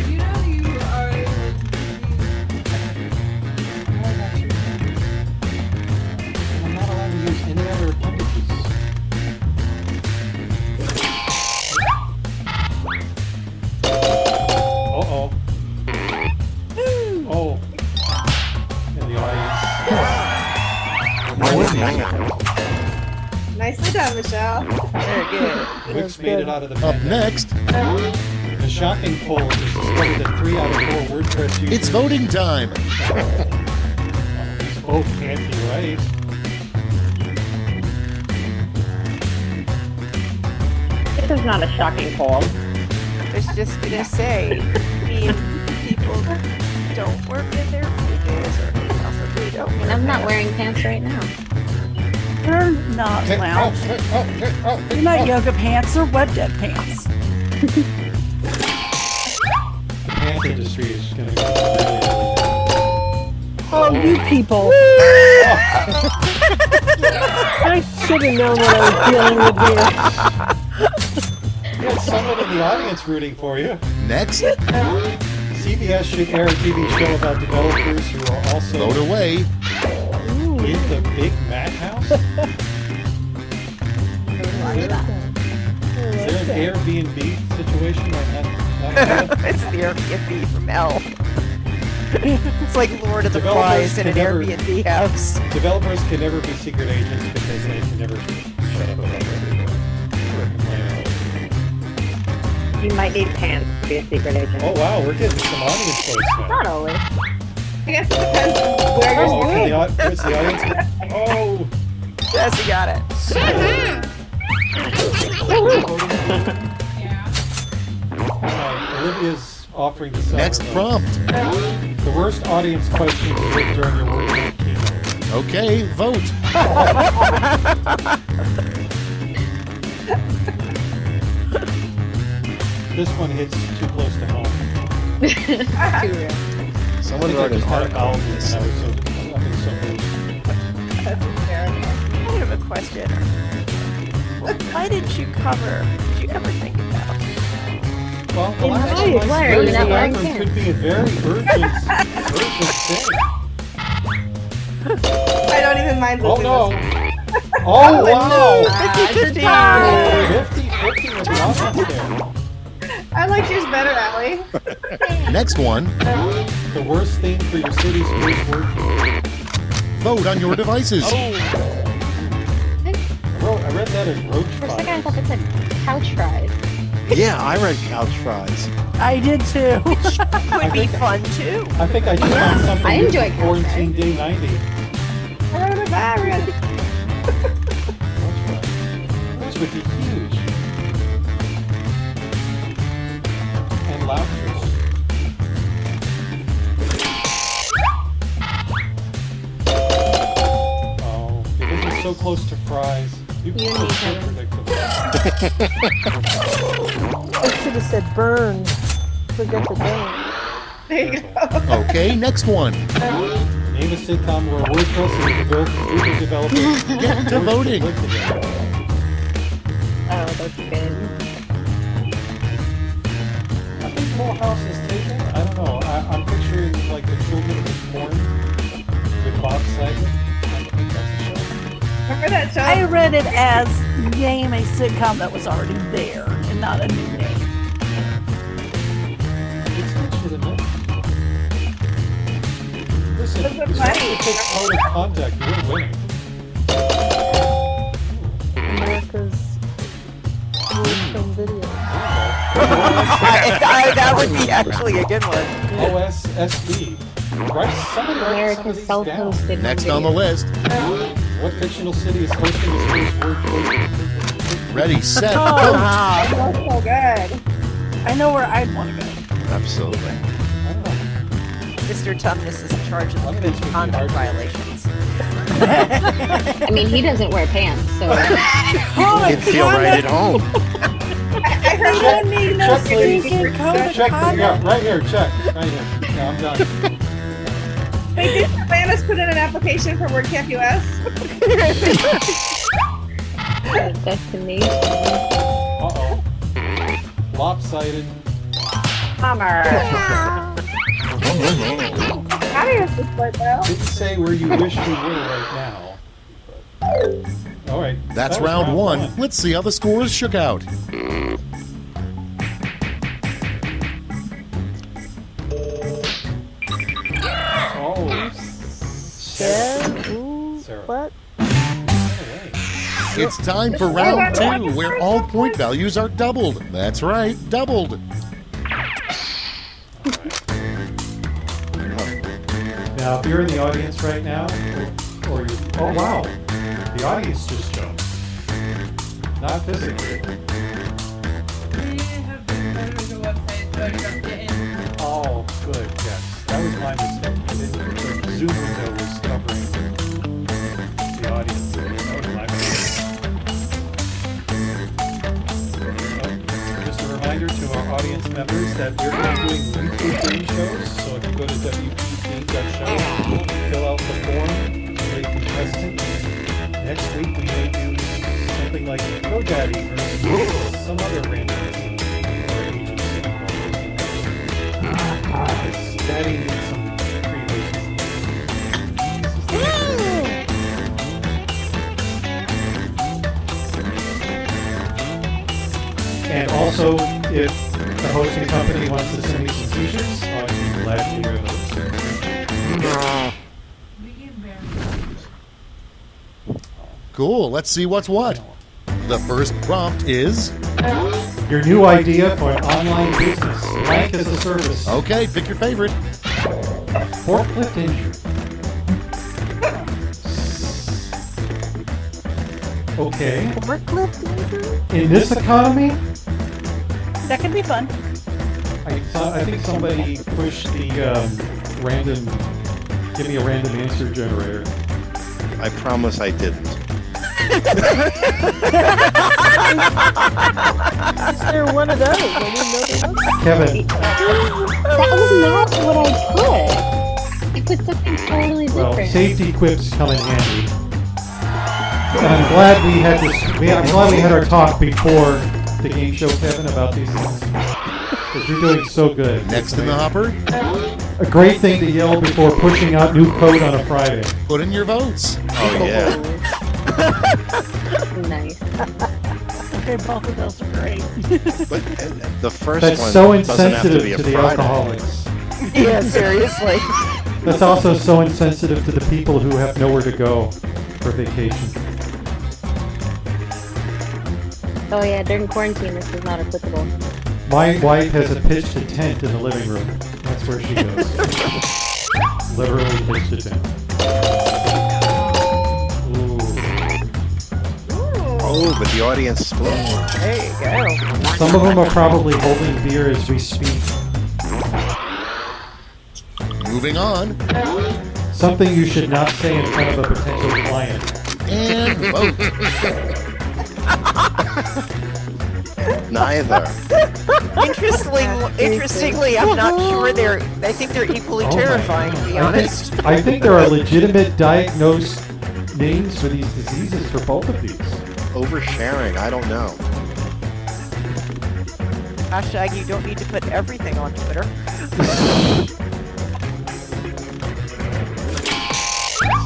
You know you are able I'm not allowed to use any other appendages. Uh-oh. Oh. In the audience. Nicely done, Michelle. Very good. Wix made it out of the Up pandemic. next, The shocking poll is discovered that 3 out of 4 WordPress users... it's voting time. These both can't be right. This is not a shocking poll. I was just gonna say, people don't work in their pages or possibly don't. And I'm not wearing pants right now. They're not lounge. They're not yoga pants or wet dead pants. The pants industry is going to go Oh, you people. I should have known what I was dealing with here. You had someone in the audience rooting for you. Next, CBS should air a TV show about developers who are also vote away. in the Big Mac House. Is there an Airbnb situation like that? It's the Airbnb from L. It's like Lord of the Developers Flies in an can never- Airbnb house. Developers can never be secret agents because they can never shut up about everything. Or complain about it. You might need pants to be a secret agent. Oh wow, we're getting some audience votes now. Not always. I guess it depends on where you're Okay, sitting. where's the audience? Oh, Jesse got it. Olivia's offering to sell. Next prompt. The worst audience question to hear during your work keynote. Okay, vote. This one hits too close to home. Too real. Someone I wrote an just had a article bowel on movement. this. I was so moved. I have a question. Why did you cover? Did you ever think about? Well, the last Why? one Why are you not wearing bathroom pants? could be a very urgent thing. I don't even mind Oh losing no! this one. Oh wow! 50-50. 50-50 with the audience there. I like yours better, Allie. Next one. The worst thing for your city's first word. Vote on your devices. I read that as roach For a second, I fires. thought it said couch fries. Yeah, I read couch fries. I did too. Would be fun too. I think I just found something I new enjoy for couch Quarantine Day 90. Those would be huge. And loungers. Oh, because it's so close to fries. You You are need so them. predictable. I should have said burn. Forget the burn. There you go. Okay, next one. Name a sitcom where WordPress and Google developers Get to voting. work together. Oh, that's good. I think Full House is taken. I don't know. I'm picturing like the children with porn with Bob Saget. I think that's a show. Remember that show? I read it as name a sitcom that was already there and not a new name. It's legitimate. Listen, That's as long as funny. it takes out of contact, we're winning. America's word film video. That would be actually a good one. OSSB. Right? Somebody write some of America's these down. self-hosted. Next on the list. What fictional city is hosting its first word quiz? Ready, set, Oh. vote. That's so good. I know where I'd want to go. Absolutely. I don't know. Mr. Tumnus is in charge of One the of these would be conduct hard. violations. I mean, he doesn't wear pants, so Oh my You'd feel God, right at home. I heard I don't need no Check, please. stinking code of Check, conduct. yeah, right here, check. Right here. Yeah, I'm done. Hey, did Savannah's put in an application for WordCamp US? destination. Uh-oh. Lopsided. Bummer. How do you support though? Didn't say where you wish you were right now. All right. That's that was round one. Let's see how the scores shook out. Oh. Yeah. Ooh, Sarah. what? It's time for round two, where all point values are doubled. That's right, doubled. Now, if you're in the audience right now, or you, oh wow, the audience just jumped. Not physically. We have been better with the website, so you don't get in. Oh, good, yes. That was my mistake. The Zoom window was covering the audience. That was my mistake. Just a reminder to our audience members that we're going to be doing weekly game shows. So if you go to WPGameShow, fill out the form, create contestants. Next week we may do something like GoDaddy or some other randomness or agency. Daddy needs some creation. And also, if the hosting company wants to send me some t-shirts, I'd be glad to wear those. We get better. Cool, let's see what's what. The first prompt is... Your new idea for an online business. Rank as a service. Okay, pick your favorite. Forklift injury. Okay. Forklift injury? In this economy, That could be fun. I think somebody pushed the random. Give me a random answer generator. I promise I didn't. Is there one of those? I didn't know there was. Kevin. That was not what I put. I put something totally Well, different. safety quips come in handy. And I'm glad we had this. I'm glad we had our talk before the game show, Kevin, about these things. Because you're doing so good. Next in the hopper, A great thing to yell before pushing out new code on a Friday. put in your votes. Oh yeah. Nice. Okay, both of those are great. But the first That's one so doesn't have to insensitive be a to the Friday. alcoholics. Yeah, seriously. That's also so insensitive to the people who have nowhere to go for vacation. Oh yeah, during quarantine this is not applicable. My wife has a pitched a tent in the living room. That's where she goes. Literally pitched a tent. Ooh. Oh, but the audience split. There you go. Some of them are probably holding beer as we speak. Moving on, Something you should not say in front of a potential client. and vote. Neither. Interestingly, I'm not sure I think they're equally Oh my terrifying, to be honest. I think there are legitimate diagnosed names for these diseases for both of these. Oversharing, I don't know. Hashtag you don't need to put everything on Twitter.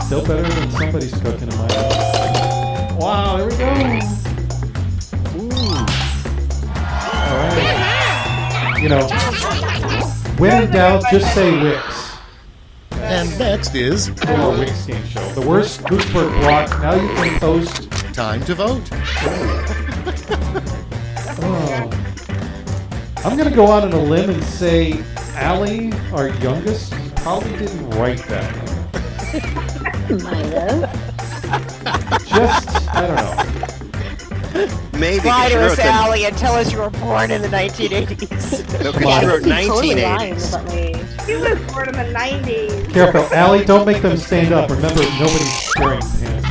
Still better than somebody's cooking in my house. Wow, there we go. All right. You know, when in doubt, just say Wix. And next is Or Wix Game Show. The worst Gutenberg block. Now you can post. time to vote. Oh. I'm going to go out on a limb and say Allie, our youngest, probably didn't write that one. Might have. Just, I don't know. Maybe Lie because to you us, wrote the, Allie, and tell us you were born in the 1980s. no, 'cause Come on. you wrote Totally lying 1980s. about my age. He was born in the 90s. Careful, Allie, don't make them stand up. Remember, nobody's wearing pants.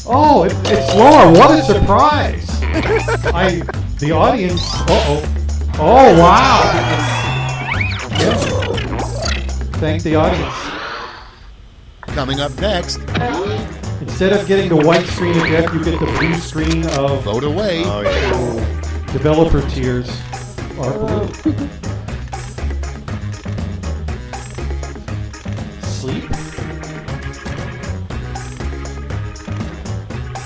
Oh, it's Laura. What a surprise. The audience, uh-oh. Oh, wow. Yeah. Thank the audience. Coming up next, Instead of getting the white screen of death, you get the blue screen of vote away. Oh yeah. developer tears are blue. Sleep?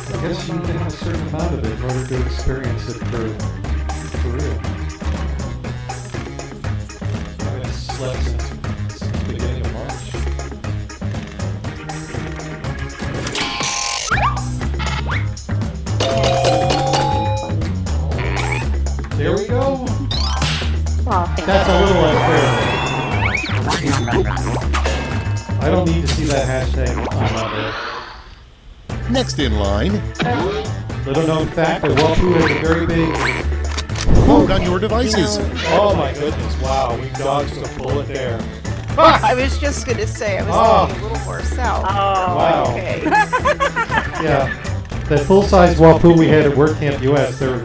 I guess you need to have a certain amount of it in order to experience it for real. I haven't slept since the beginning of March. There we go. Oh, thank That's a little unfair. I don't need to see that hashtag on my bed. Next in line, Little known fact, the Wapoo has a very big. vote on your devices. Oh my goodness! Wow, we dodged a bullet there. I was just going to say, I was thinking a little more south. Oh, Wow. Okay. Yeah, that full-size Wapoo we had at WordCamp US, they're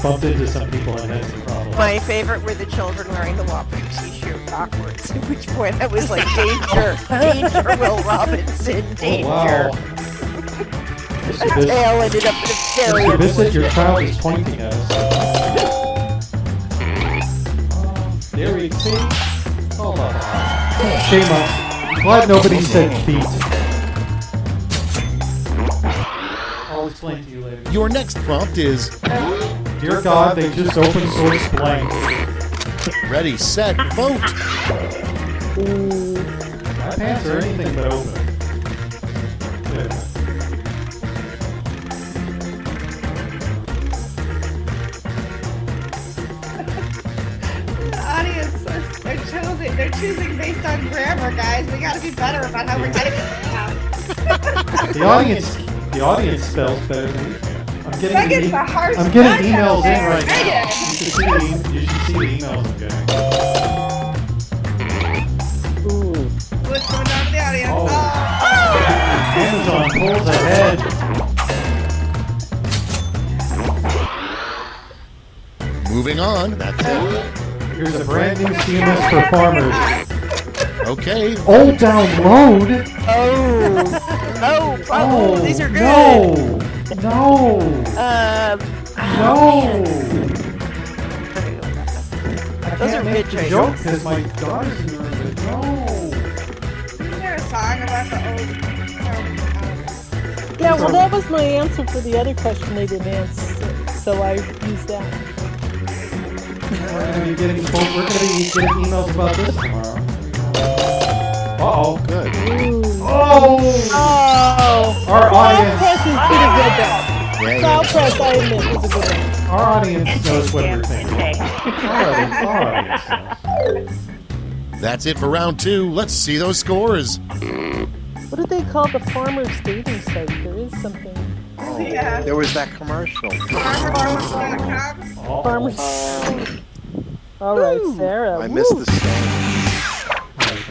bumped into some people and had some problems. My favorite were the children wearing the Whopper t-shirt backwards, at which point I was like, danger, danger, Will Robinson, danger. Oh, wow. That tail ended up in a very Mr. Bissett, your unfortunate child place. is pointing at us. There we see. Hold on. Shame on. Glad nobody said feet. I'll explain to you later. Your next prompt is Dear God, they just open source blank. ready, set, vote. My pants are anything but open. Yeah. The audience are choosing. They're choosing based on grammar, guys. We gotta be better about how we're getting it down. The audience spells better than we can. Megan's a harsh I'm getting judge out emails in there. right now. Megan. You should see the emails I'm getting. What's coming down to the audience? Oh. Oh. Amazon pulls ahead. Moving on. That's it. Here's a brand new CMS for farmers. Okay. Oh, download. Oh, these are good. No. No. Those are good choices. Because my daughter's in the room. No. Is there a song about the old? Yeah, well, that was my answer for the other question they didn't answer, so I used that. We're gonna be getting emails about this tomorrow. Uh-oh. Good. Oh! Our audience. Press is pretty good though. Yeah, Cloud Press, I admit, is a good one. Our audience knows what we're thinking. Our audience knows. That's it for round 2. Let's see those scores. What do they call the farmer's dating site? There is something. Oh, Yeah. there was that commercial. Farmers.com. Farmer's. All right, Sarah. I missed the song.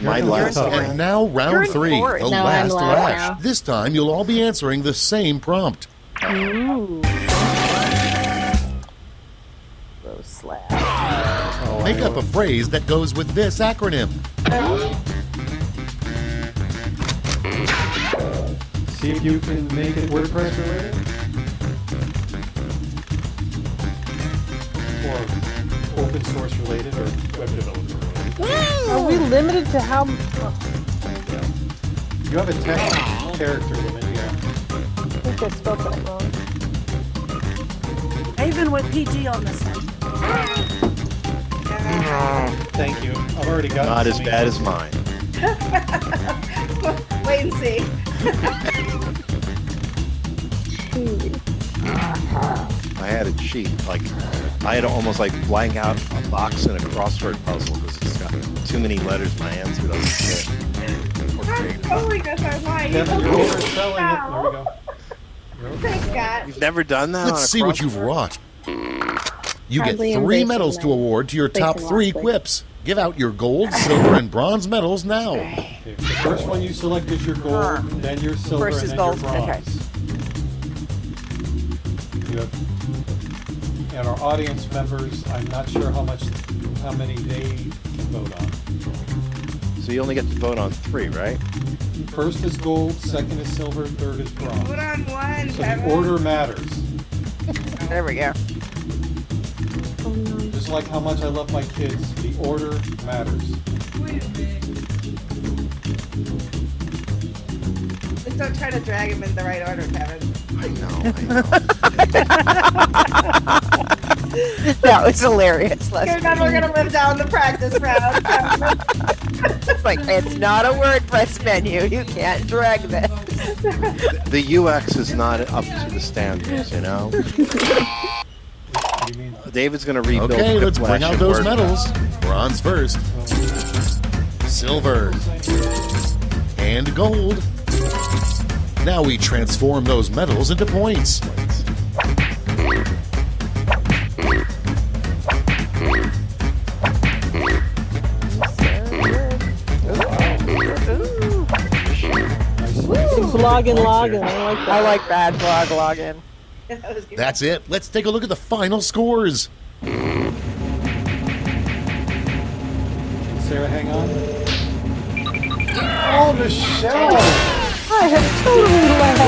My last And now round 3, the No, I'm last last lash. now. This time you'll all be answering the same prompt. Ooh. Rose slash. Make up a phrase that goes with this acronym. See if you can make it WordPress related. Or open source related or web developer related. Are we limited to how? You have a text character limit, yeah. I think I spelled that wrong. I even went PG on this one. Thank you. I've already got Not as some bad as emails. mine. Wait and see. I had a cheat. Like, I had to almost like blank out a box in a crossword puzzle because it's got too many letters. My answer doesn't fit. I'm totally just our line. Kevin, you're overselling it. There we go. Thanks, Scott. You've never done that? on Let's a see what you've crossword? wrought. You get Hardly 3 embracing medals to them. award to your top Embracing 3 lastly. quips. Give out your gold, silver, and bronze medals now. Okay, the first one you select is your gold, then your silver, First is and then gold, your bronze. You have, and our audience members, I'm not sure how many they can vote on. So you only get to vote on 3, right? First is gold, second is silver, third is bronze. Put on one, So Kevin. the order matters. There we go. Just like how much I love my kids, the order matters. Wait a minute. Just don't try to drag him in the right order, Kevin. I know. That was hilarious. You're never gonna live down the practice round, Kevin. It's like, it's not a WordPress menu. You can't drag this. The UX is not up to the standards, you know? What do you mean? David's going to rebuild Okay, let's Quiplash bring out and those WordPress. medals. Bronze first. Silver. And gold. Now we transform those medals into points. Login. I like that. I like bad blog login. That's it. Let's take a look at the final scores. Sarah, hang on. Oh, Michelle! I have totally laughed.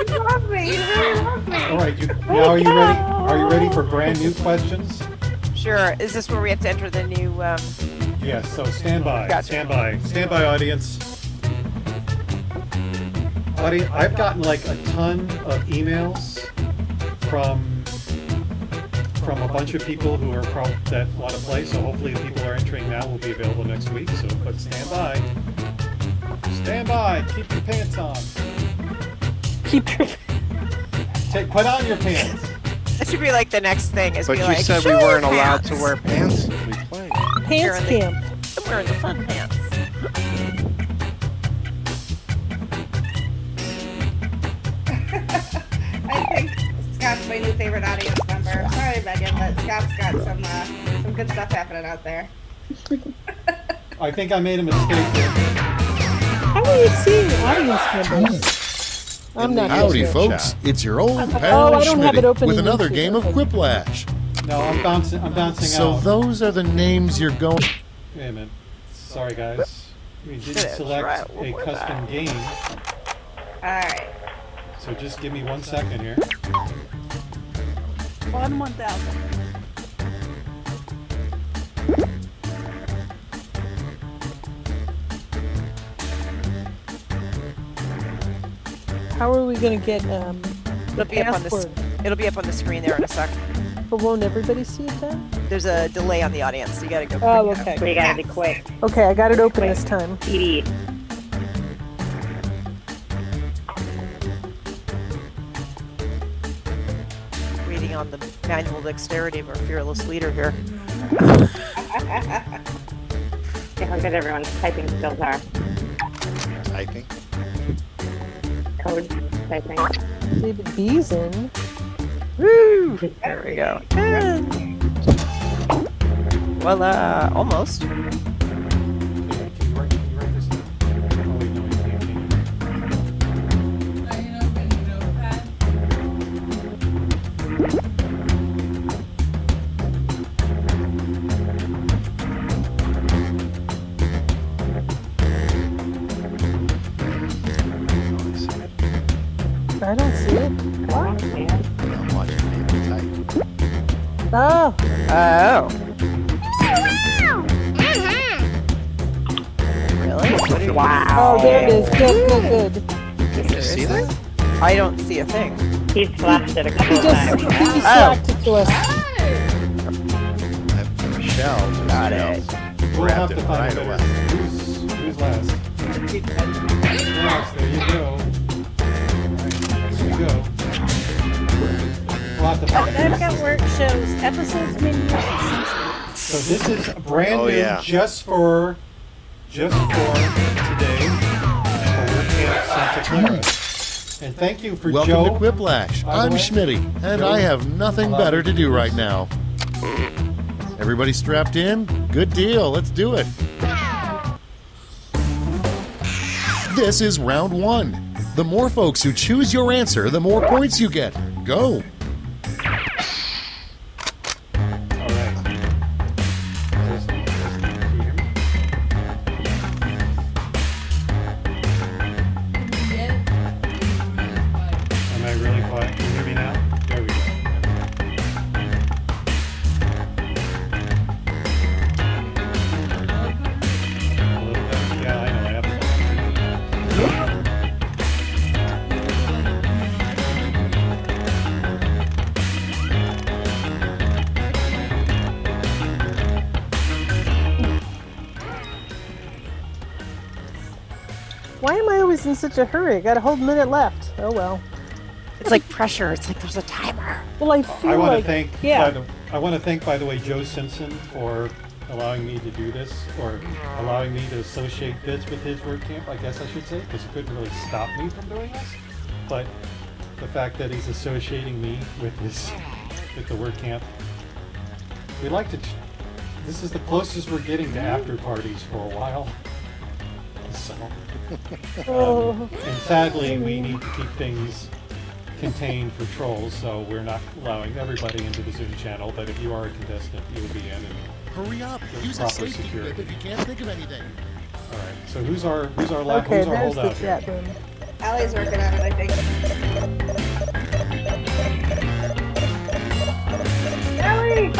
You love me. You really love me. All right, now are you ready? Are you ready for brand new questions? Sure. Is this where we have to enter the new? Yes. So stand by. Gotcha. Stand by, audience. I've gotten like a ton of emails from a bunch of people who are that want to play. So hopefully the people who are entering now will be available next week. So, but stand by. Stand by. Keep your pants on. Keep your. Put on your pants. That should be like the next thing. Is But be you like, said we "Show weren't your allowed to pants." wear pants if we played. Pants camp. I'm wearing the fun pants. I think Scott's my new favorite audience member. Sorry, Megan, but Scott's got some good stuff happening out there. I think I made a mistake here. How are you seeing audience members? I'm not Howdy, sure. folks. It's your old Oh, pal I don't have it Schmitty open with in another YouTube. game of Okay. Quiplash. No, I'm bouncing So out. those are the names you're going. Wait a minute. Sorry, guys. We didn't Should've select tried a one more custom time. game, Alright. so just give me 1 second here. Fun 1000. How are we going to get It'll be up on the password? it'll be up on the screen there in a sec. But won't everybody see it then? There's a delay on the audience, so you gotta go. Oh, quick now. okay. So you gotta be quick. Okay, I got it open this time. Speedy. Waiting on the manual dexterity of our fearless leader here. See how good everyone's typing skills are. Typing. Code typing. David Beeson. Woo! There we go. And voila, almost. Can you write this down? Oh, wait, no, you can't. I can open a notepad. I don't see it. What? Yeah. I'm watching David type. Oh, Oh. Really? What did Wow. oh, there it is. Good, good, good. Did you see that? I don't see a thing. He's flashed it a couple He of just times. he slacked it to us. Michelle just Got it. We'll have grabbed to it find right a away. better. Who's last? Yes, there you go. There you go. We'll have to find I've got where it shows episodes maybe. So this is brand Oh, new, yeah. just for today, for Camp Santa Clara. And thank you for Welcome Joe. to Quiplash. by the I'm way. Schmitty, and Joe, I have nothing allow better me to do right now. Everybody strapped in? Good deal. Let's do it. This is round one. The more folks who choose your answer, the more points you get. Go. All right. Can you hear me? Am I really quiet? Can you hear me now? There we go. A little bit. Yeah, I know. I have to. Why am I always in such a hurry? I got a whole minute left. Oh well. It's like pressure. It's like there's a timer. Well, I feel I want like to thank. yeah. I want to thank, by the way, Joe Simpson for allowing me to do this, or allowing me to associate this with his WordCamp. I guess I should say, because he couldn't really stop me from doing this. But the fact that he's associating me with the WordCamp, we like to. This is the closest we're getting to after parties for a while. So, Oh. and sadly, we need to keep things contained for trolls, so we're not allowing everybody into the Zoom channel. But if you are a contestant, you will be in. And Hurry up. Use a proper safety security. clip if you can't think of anything. all right. So who's our Okay, who's our there's the holdout here? chat room. Allie's working on it, I think. Allie!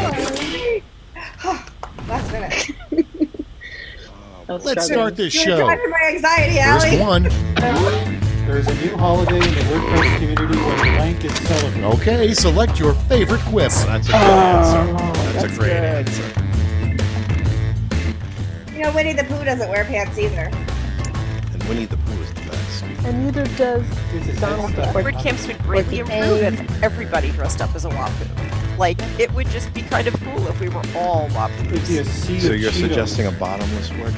Last minute. Let's start this You're show. driving my anxiety, First Allie. one. There's a new holiday in the WordPress community where blank is celebrated. Okay, select your favorite quip. That's a good answer. That's a great answer. You know, Winnie the Pooh doesn't wear pants either. And Winnie the Pooh is the best. And neither does Donald Duck. Word camps would greatly improve if everybody dressed up as a Wapoo. Like, it would just be kind of cool if we were all Wapoos. So you're suggesting a bottomless word?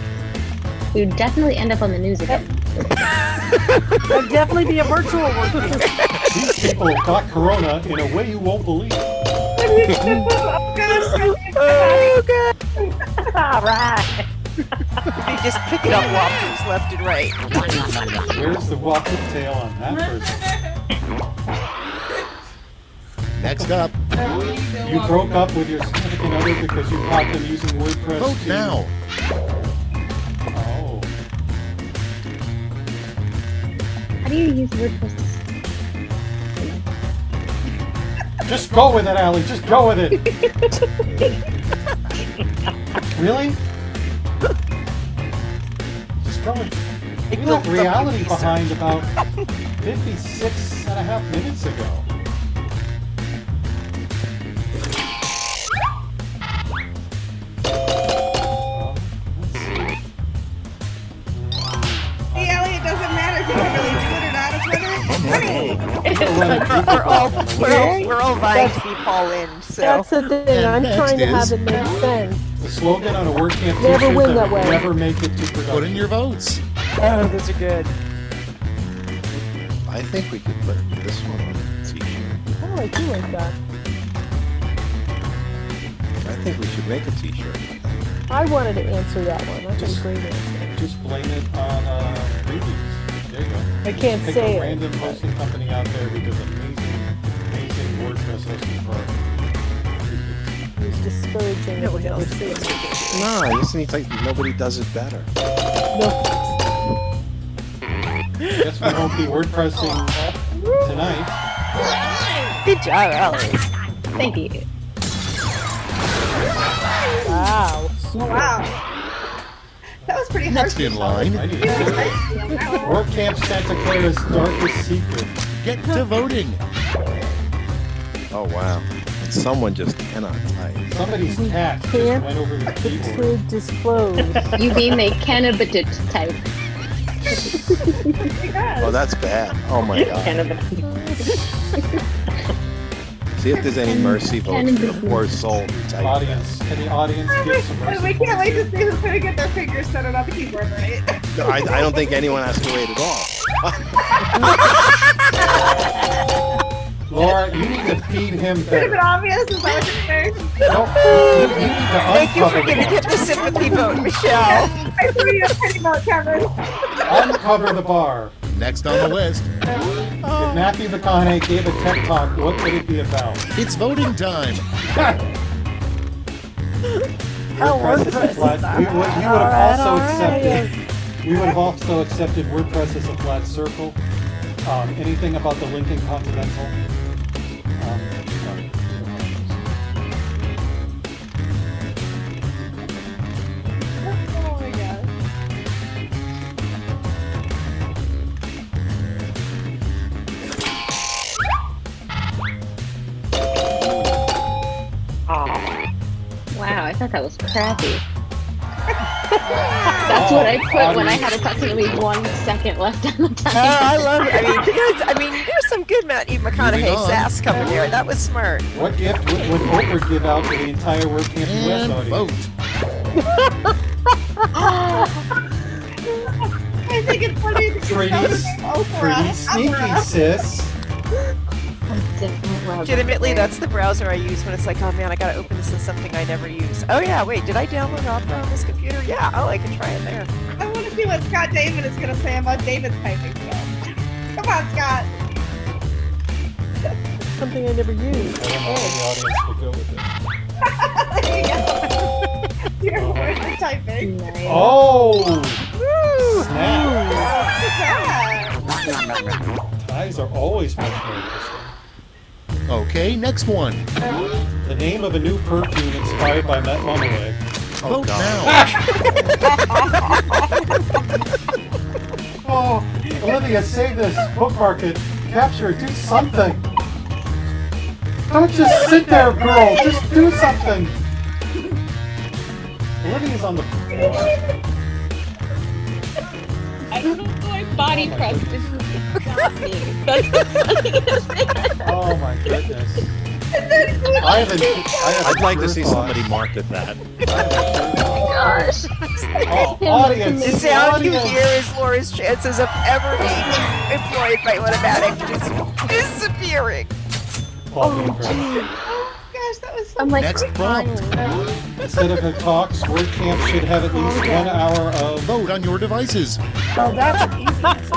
We would definitely end up on the news again. That'd definitely be a virtual word camp. These people got corona in a way you won't believe. Oh, God. All right. They just picking up Wapoos left and right. Where's the Wapoo tail on that person? Next up. You broke up with your significant other because you caught them using WordPress. Vote now. Oh. How do you use WordPress? Just go with it, Allie. Just go with it. Really? Just go with it. We left reality behind about 56 and a half minutes ago. See, Ellie, it doesn't matter if you can really do it or not. It's whether We're all vying to be Paul in, so. That's the thing. I'm next trying to is- have it make sense. The slogan on a WordCamp Never t-shirt win that that would way. never make it to production. Put in your votes. Oh, those are good. I think we could put this one on a t-shirt. Oh, I do like that. I think we should make a t-shirt. I wanted to answer that one. That's a great answer. Just blame it on previews. There you go. I can't Pick say a it. random hosting company out there who does amazing WordPress hosting for He's discouraging. No one never else. say it. No, this needs like nobody does it better. No. Guess we won't be WordPressing tonight. Good job, Allie. Thank you. Wow. wow. That was pretty harsh. Next in line. WordCamp Santa Clara's darkest secret. Get to voting. Oh wow. Someone just cannot type. Somebody's cat just Can't went over the keyboard. to disclose. You mean they cannabis type? Oh, that's bad. Oh my god. See if there's any mercy votes for the poor soul who typed. Audience, can the audience give some mercy? We can't wait to see who's going to get their fingers centered on the keyboard, right? No, I don't think anyone has to wait at all. Laura, you need to feed him Should have been better. obvious. Is that what you're saying? No, you need to Thank you for uncover giving him the sympathy vote, Michelle. I threw you a pity vote, Kevin. uncover the bar. Next on the list. If Matthew McConaughey gave a TED Talk, what would it be about? It's voting time. WordPress is a flat. We would have also accepted. We would have also accepted WordPress as a flat circle. Anything about the Lincoln Continental? No. Oh my god. Wow, I thought that was crappy. That's what I put when I had approximately 1 second left on the time. I love it. I mean, there's some good Matthew McConaughey on. sass coming there. That was smart. What gift would Oprah give out to the entire WordCamp US And audience? vote. I think it's funny that you Pretty, know the name Oprah. pretty sneaky, Oprah. sis. Legitimately, that's the browser I use when it's like, oh man, I gotta open this as something I never use. Oh yeah, wait, did I download Opera on this computer? Yeah, oh, I can try it there. I want to see what Scott Damon is going to say about David's typing skills. Come on, Scott. Something I never used. I don't know where the audience will go with it. There you go. Your voice for typing. Nice. Oh! Woo! Snap! Ties are always much more interesting. Okay, next one. The name of a new perfume inspired by Matt Monoway. Vote now. Oh, Olivia, save this. Bookmark it. Capture it. Do something. Don't just sit there, girl. Just do something. Olivia's on the floor. My body pressed just got me. That's the funniest thing. Oh my goodness. I'd like to see somebody market that. Gosh. Oh, audience. The sound you hear is Laura's chances of ever being employed by automatic just disappearing. Gosh, that was so I'm like, Next prompt. Instead of a talks, WordCamp should have at least 1 hour of Vote on your devices. Oh, that's an easy answer.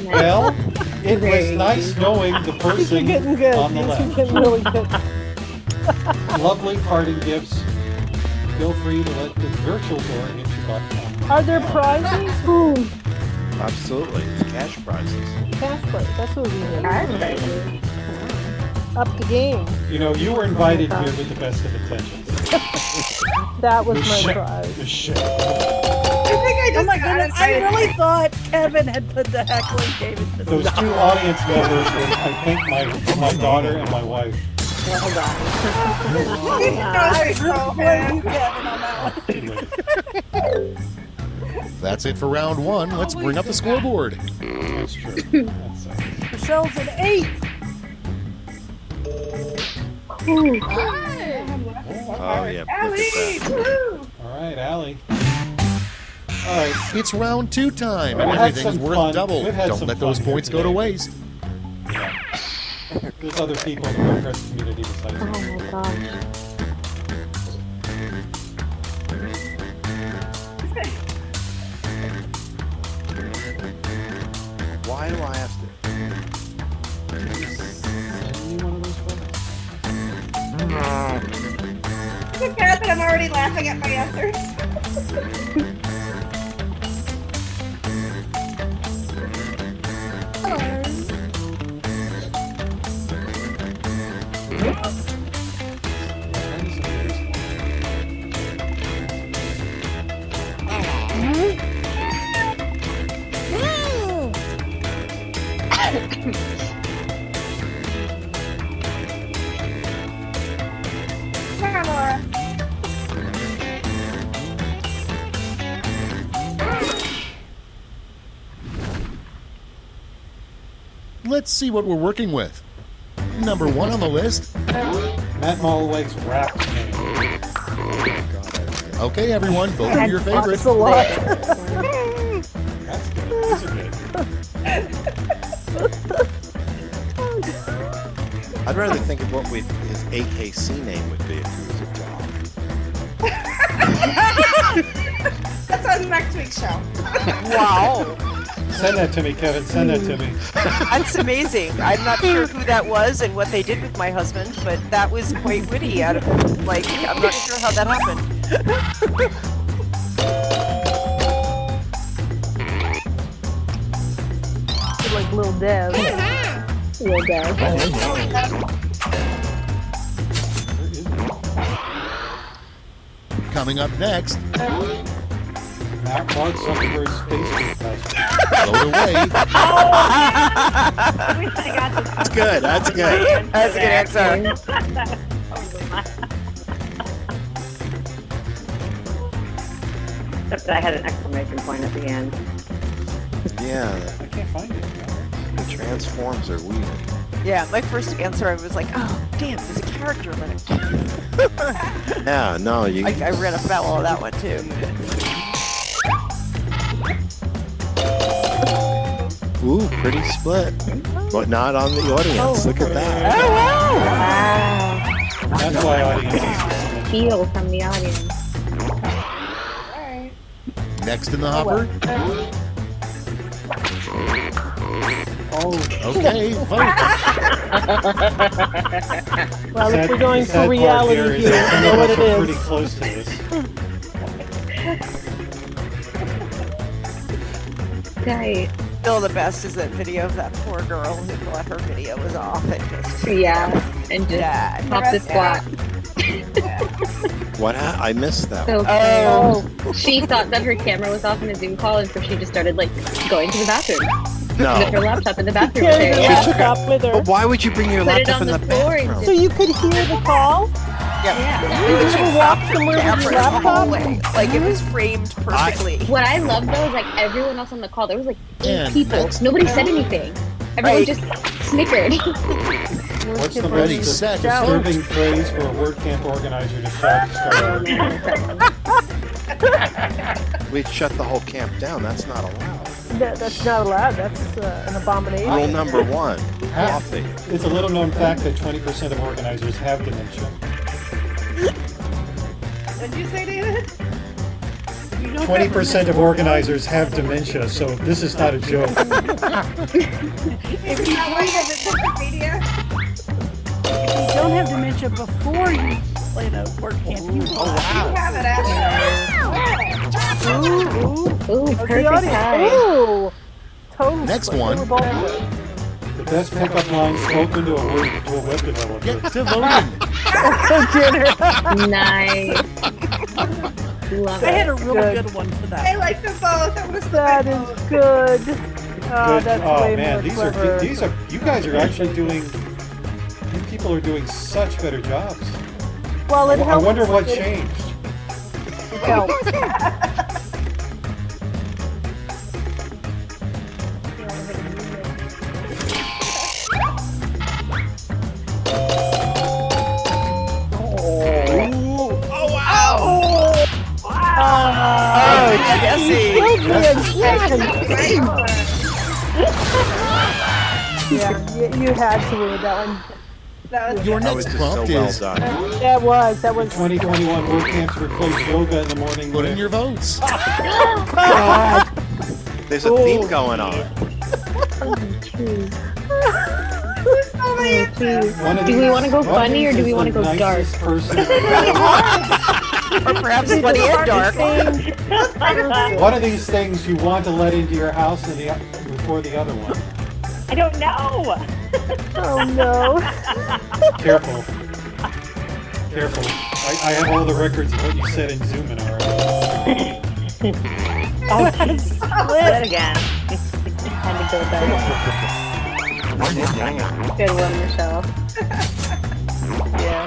Well, it was nice knowing the You're person getting good. on the You're left. getting really good. Lovely parting gifts. Feel free to let the virtual door hit your butt. Are there prizes? Ooh, Absolutely. It's cash prizes. cash prize. That's what we need. Up the game. You know, you were invited here with the best of intentions. That was my Michelle- prize. Michelle. I think I Oh just my got goodness, I invited. really thought Kevin had put the heckling game into Those two audience members were, I think, my daughter and my wife. well done. I really blame you, Kevin, on that one. That's it for round 1. Let's bring up the scoreboard. That's true. That's, Michelle's an 8. Oh, yeah. Look Allie, at that. woo! all right, Allie. All right. It's round 2 time, and We've had everything's some worth fun. double. We've had Don't some let those fun here points go to today. waste. There's other people in the WordPress community besides Oh me. my gosh. Why do I have to? Is it bad that I'm already laughing at my answers? Come on, Laura. Let's see what we're working with. Number 1 on the list. Matt Mulweg's rap name. Okay, everyone, vote for your favorite. That's a lot. That's good. These are good. I'd rather think of what his AKC name would be if he was a dog. That's on next week's show. Wow. Send that to me, Kevin. Send that to me. That's amazing. I'm not sure who that was and what they did with my husband, but that was quite witty out of, like, I'm not sure how that happened. Like Lil Dev. Lil Dev. Coming up next, Matt Mark Zuckerberg's Facebook password. vote away. I wish I got this. That's good. That's good. That's a good answer. Except that I had an exclamation point at the end. Yeah, I can't find it. the transforms are weird. Yeah, my first answer, I was like, oh, damn, there's a character limit. Yeah, no, you. I ran afoul of that one, too. Ooh, pretty split, but not on the audience. Look at that. Oh, wow! Wow. That's why audiences. Feel from the audience. Alright. Next in the hopper. Oh, Okay, vote. Well, sad- if we're going the for sad part reality here here, is you that some know of what us it are pretty is. close to this. Right. Still the best is that video of that poor girl who thought her video was off and just Yeah. And just died. pop the squat. What? I missed that. So Oh. she thought that her camera was off in a Zoom call, and so she just started like going to the bathroom No. with her laptop in the bathroom. Carry the area. laptop with her. But why would you bring your Put it laptop on in the the floor and bathroom? So you could hear the call? Yeah. You But ever you walk popped somewhere your with your camera in the laptop? hallway. Like it was framed perfectly. What I love though is like everyone else on the call. There was like 8 And people. next. Nobody said anything. Everyone just snickered. What's the Ready, most set, disturbing phrase for a WordCamp organizer to shout to start a WordCamp? We'd shut the whole camp down. That's not allowed. That's not allowed. That's an abomination. Rule number 1, coffee. It's a little known fact that 20% of organizers have dementia. What'd you say, David? 20% of organizers have dementia, so this is not a joke. If you like it, it's Wikipedia. If you don't have dementia before you play the WordCamp, you will. You have it after. Ooh, The perfect audience. time. Ooh, totally. Next split. one. They were both good. The best pickup line spoken to a web developer. Get to voting. Nice. Love I had it. a really good one for I that. like them both. That was That is good. Oh, Good. that's Oh way man, more these clever. are you guys are actually doing. You people are doing such better jobs. Well, it I helps. wonder what It changed. helps. Oh, Jesse. Yeah, you had to read that one. Your That was next just so prompt well is done. That was. 2021 WordCamps replace yoga in the morning. put in with- your votes. God. There's a theme going on. One of Do we these- want to go one of funny or these do we is want to the go dark? nicest person- Or perhaps funny and dark. One of these things you want to let into your house and before the other one. I don't know. Oh no. Careful. Careful. I have all the records of what you said in Zoom already. Oh, split again. Had to go dark. Good one, Michelle. Yeah.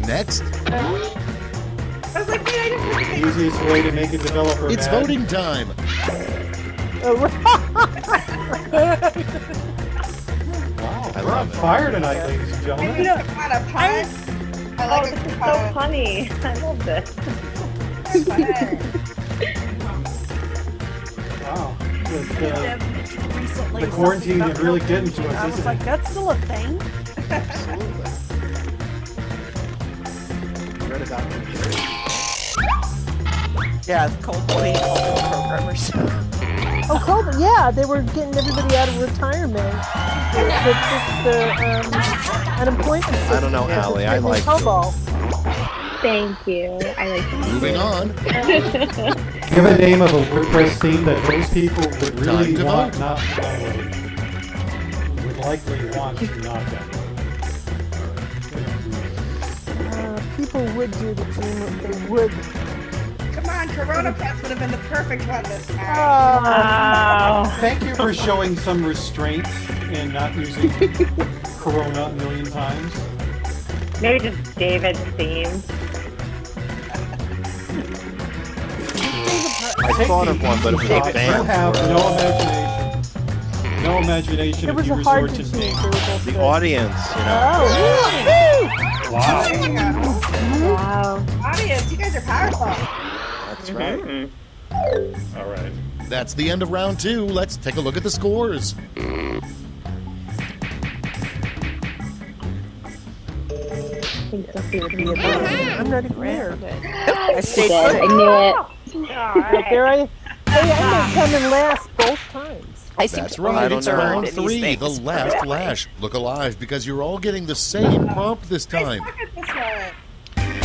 Next, I was like, wait, I didn't think The easiest way to make a developer it's mad. voting time. Wow, I we're on love it. fire tonight, ladies and I gentlemen. need a pot of pie. I Oh, like this a is so pie. funny. I love this. Wow. Recently, The quarantine something is really about getting to us, I was isn't like, it? that's still a thing. Read about New Jersey. Yeah, cold programmers. Oh, COVID. Yeah, they were getting everybody out of retirement. The unemployment system. I don't know, Allie. I like COBOL. Thank you. I like that. Moving on. Give a name of a WordPress theme that most people would really Time to want vote. not downloaded. Would likely want to not download. People would do the team if they would. Come on, Corona Pets would have been the perfect one this time. Oh. Thank you for showing some restraint and not using Corona a million times. Maybe just David's theme. I thought of one, but it was You banned. have no imagination. No imagination It if was you hard resort to to choose. They name. were both The good. audience, you know. Oh, Wow. There you go. Wow. Audience, you guys are powerful. That's right. Mm-hmm. All right. That's the end of round 2. Let's take a look at the scores. I'm not even there. I stayed Good. I knew it. But there I may come in last both times. I seem That's to right. only It's be burned round in these 3, the things. last flash. Look alive because you're all getting the same prompt this time. Look at this one. Yeah,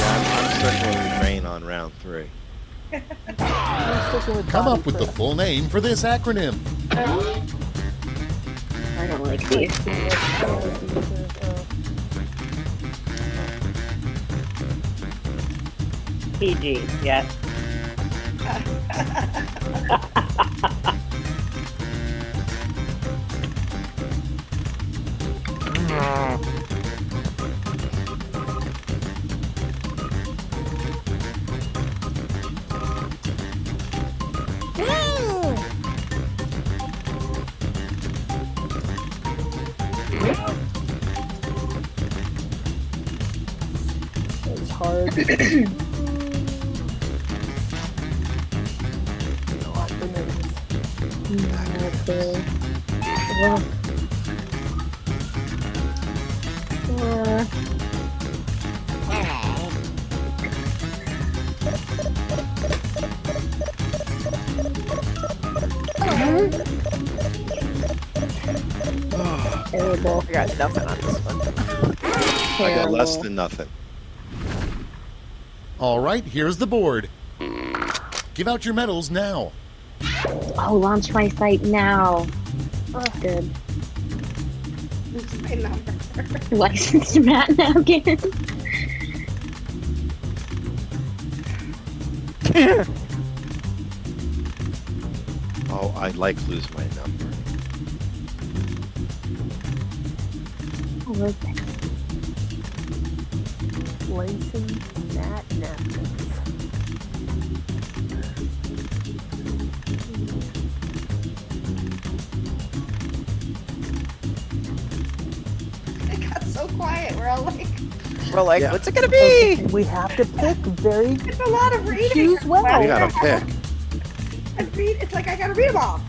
I'm circling the drain on round 3. I'm sticking with Come body up with the press. full name for this acronym. I don't like these. PG, yes. hard. Terrible. I got nothing on this one. I got less than nothing. All right, here's the board. Give out your medals now. Oh, launch my site now. Oh, good. Lose my number. Licensed Matt now again. Oh, I like lose my number. Oh, okay. Licensed Matt napkins. It got so quiet. We're all like, Yeah. What's it gonna be? We have to pick very. It's a lot of reading. Choose well. You gotta pick. It's like I gotta read them all.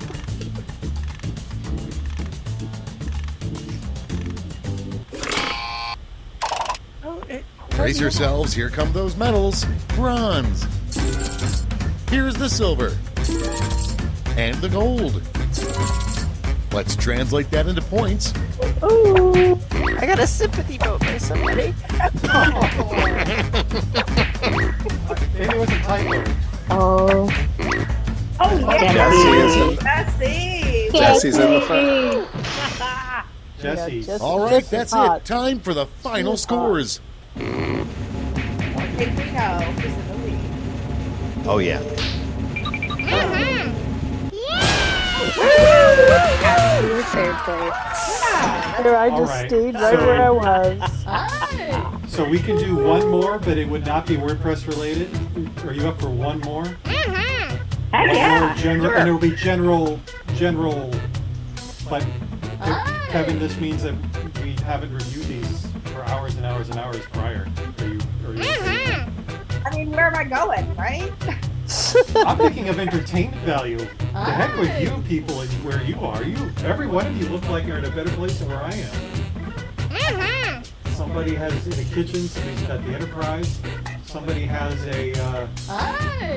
Brace yourselves, here come those medals. Bronze. Here's the silver. And the gold. Let's translate that into points. Ooh, I got a sympathy vote by somebody. Maybe it was a typo. Oh. Oh, Jesse's Jesse's in the front. Jesse's. All right, that's it. Time for the final scores. Hey, Reno is in the lead. Oh, yeah. You were third place. Here, I All just right. stayed right So- where I was. So we can do one more, but it would not be WordPress related. Are you up for one more? Heck One yeah. more general, and it'll be general. But Kevin, this means that we haven't reviewed these for hours and hours and hours prior. Are you okay? I mean, where am I going, right? I'm thinking of entertainment value. The heck with you people and where you are. Every one of you look like you're in a better place than where I am. Somebody has in the kitchen, somebody's got the enterprise, somebody has a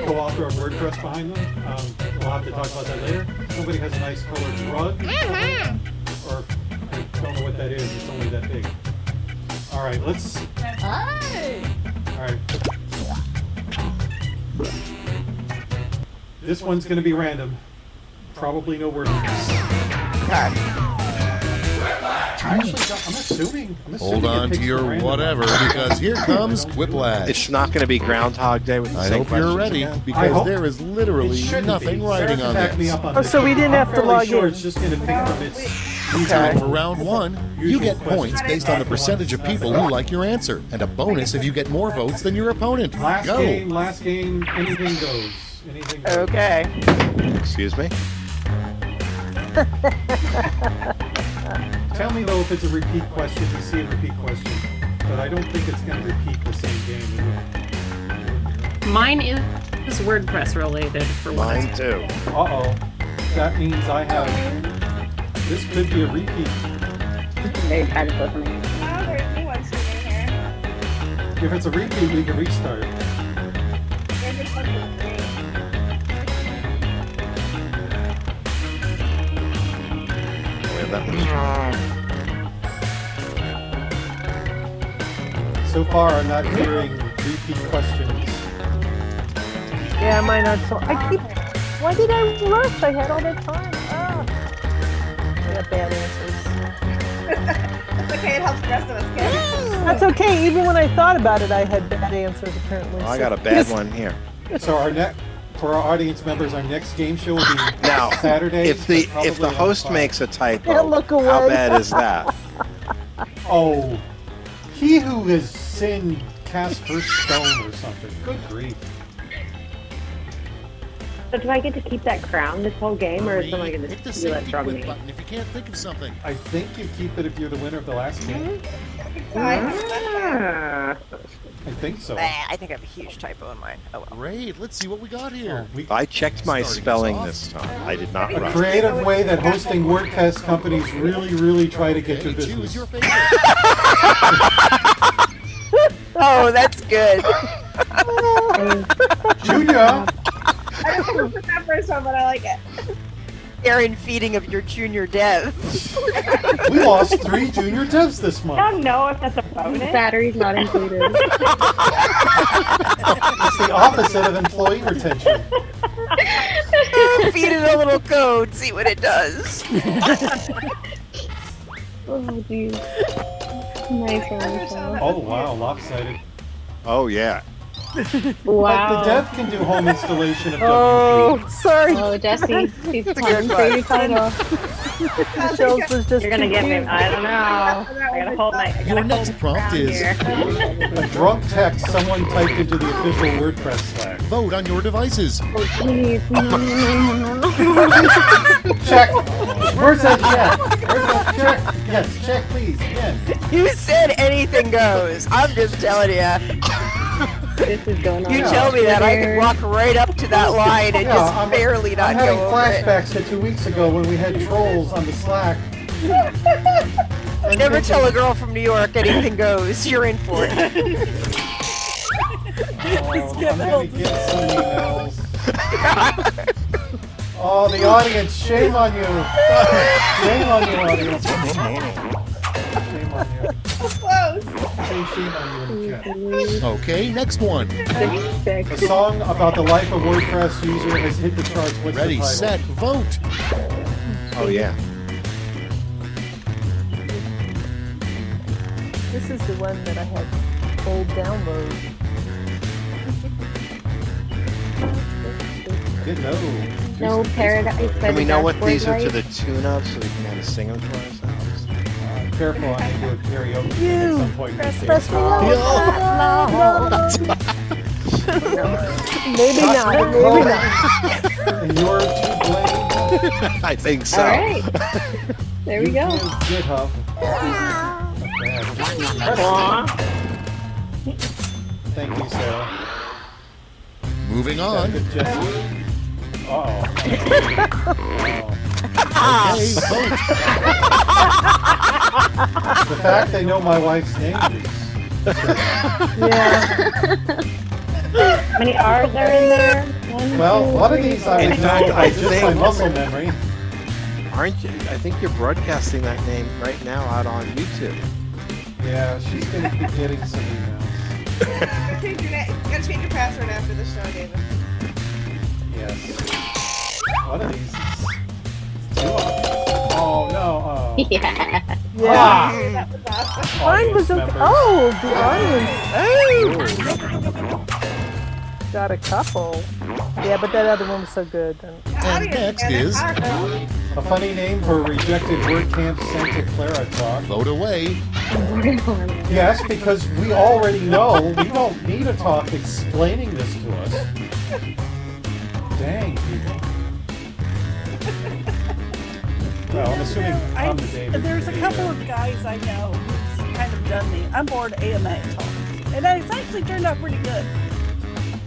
co-author of WordPress behind them. We'll have to talk about that later. Somebody has a nice colored rug. Or I don't know what that is, it's only that big. Alright, let's... Alright. This one's going to be random. Probably no WordPress. Actually, I'm assuming Hold on it to picks your from random. whatever, because here comes Quiplash. It's not going to be Groundhog Day with the I same hope you're questions ready, again. I because hope there is literally nothing writing on Back me this. up on Oh, this. so we didn't have to fairly log sure in. It's just going to pick from its Time for round one. You Usual get questions. points based on the percentage of people who like your answer, and a bonus if you get more votes than your opponent. last Go. game, anything goes. Anything goes. Okay. Excuse me? Tell me though if it's a repeat question. You see a repeat question, but I don't think it's going to repeat the same game. Is Mine is WordPress related for what Mine too. it? Uh-oh. That means I have... This could be a repeat. Very bad at listening. Oh, there's new ones sitting here. If it's a repeat, we can restart. There's just like a three. We have that one. So far, I'm not hearing repeat questions. Yeah, mine are so. Why did I rush? I had all that time. Ah. I got bad answers. It's okay, it helps the rest of us get it. That's okay. Even when I thought about it, I had bad answers apparently. Oh, I so- got a bad one here. So for our audience members, our next game show will be Now, Saturday. if the host makes a Yeah, typo, look away. how bad is that? Oh, he who has sinned cast first stone or something. Good grief. So do I get to keep that crown this whole game, or is someone going Hit the to steal it safety from quit me? button if you can't think of something. I think you keep it if you're the winner of the last game. Ah. I think so. I think I have a huge typo in mine. Oh well. Great, let's see what we got here. I checked my Starting us spelling off. this time. I did not A run. creative way that hosting WordPress companies really try to get Okay, your choose business. your favorite. Oh, that's good. Junior! I don't know for that first one, but I like it. Aaron feeding of your junior dev. We lost 3 junior devs this I month. don't know if that's a bonus. Batteries not included. It's the opposite of employee retention. Feed it a little code, see what it does. Oh, jeez. Nice one. Oh wow, lopsided. Oh yeah. Wow. But the dev can do home installation of Oh, WP. sorry. Oh, Jesse, he's good talking for your title. Shells was just You're gonna too get me. cute. I don't know. I gotta hold my. Your next prompt is A drunk text someone typed into the official WordPress Slack. vote on your devices. Oh, jeez. Check! Where's that check? Where's that check? Yes, check please, again. You said anything goes. I'm just telling you. This is going on. You tell me that, I could walk right up to that line and just I'm- barely not I'm having go over it. flashbacks to 2 weeks ago when we had trolls on the Slack. Never tell a girl from New York anything goes. You're in for it. Oh, I'm gonna get some emails. Oh, the audience, shame on you. Shame on you, audience. Shame on you. Close. Say shame on you in the chat. Okay, next one. A song about the life of WordPress user has hit the charts. What's Ready, the title? set, vote. Oh yeah. This is the one that I had old download. Good no. No paradise. Can we know what these are to the tune of so we can kind of sing them to ourselves? Careful, I may do a karaoke thing at some point. Press me hold. Maybe not. Maybe not. And you're to blame. I think so. All right. There we go. GitHub. Thank you, Sarah. Moving on. Good, Jesse. Uh-oh. Okay, vote. The fact they know my wife's name is... Yeah. How many R's are in there? Well, one of these I In would fact, know I by just my think- muscle memory. Aren't you? I think you're broadcasting that name right now out on YouTube. Yeah, she's gonna be getting some emails. You gotta change your password after the show, David. Yes. One of these is 2 of them. Oh, no. Oh. Yeah. Yeah. Ah! That was awesome. Mine was okay. members. Oh, the audience. Got a couple. Yeah, but that other one was so good. And next is A funny name for a rejected WordCamp Santa Clara talk. vote away. Yes, because we already know we don't need a talk explaining this to us. Dang, people. Well, I'm assuming I'm the David. There's a couple of guys I know who's kind of done the unboard AMA talk. And it's actually turned out pretty good.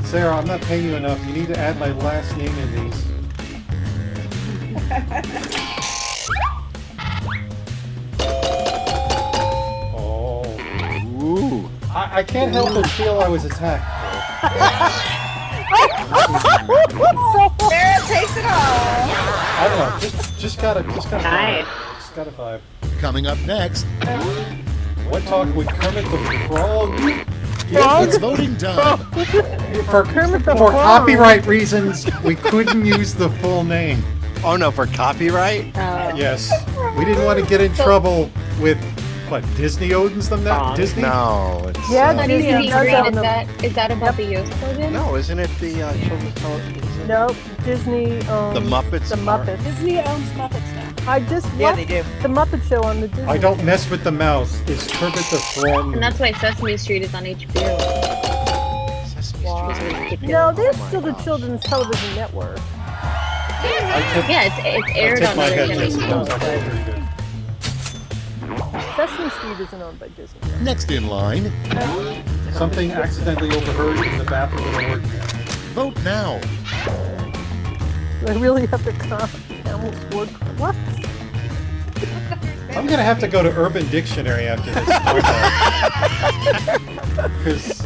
Sarah, I'm not paying you enough. You need to add my last name in these. Oh. Ooh. I can't help but feel I was attacked. Sarah takes it all. I don't know. Just gotta Nice. vibe. Just gotta vibe. Coming up next, What talk would Kermit the Frog? it's voting time. For Kermit the for Frog. copyright reasons, we couldn't use the full name. Oh no, for copyright? Yes, we didn't want to get in trouble with what Disney owns them now. Disney? No, it's Yeah, What is Disney the does green? own Is them. that about the Yoast slogan? no, isn't it the children's television? Nope, Disney owns The Muppets The are- Muppets. Disney owns Muppets now. I just Yeah, watched they do. the Muppet Show on the Disney. I don't mess with the mouse. It's Kermit the Frog. And that's why Sesame Street is on HBO. Sesame No, there's still the Children's Television Network. It's aired on other channels. Sesame Street isn't owned by Disney. Next in line, Something accidentally overheard in the bathroom of the word camp. vote now. Do I really have to Camel's word? What? I'm gonna have to go to Urban Dictionary after this. Because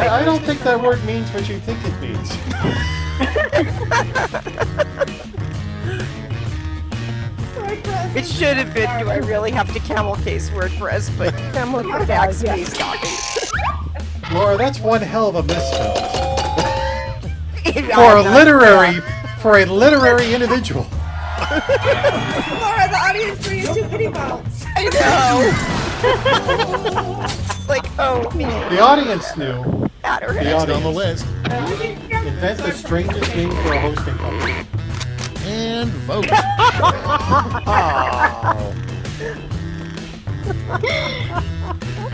I don't think that word means what you think it means. It should have been, do I really have to camel case WordPress, but Camel backspace copy. Laura, that's one hell of a misspell. For a literary individual. Laura, the audience for you too many votes. I know. It's like, oh, man. The audience knew. Next on the list. Invent the strangest name for a hosting company. And vote.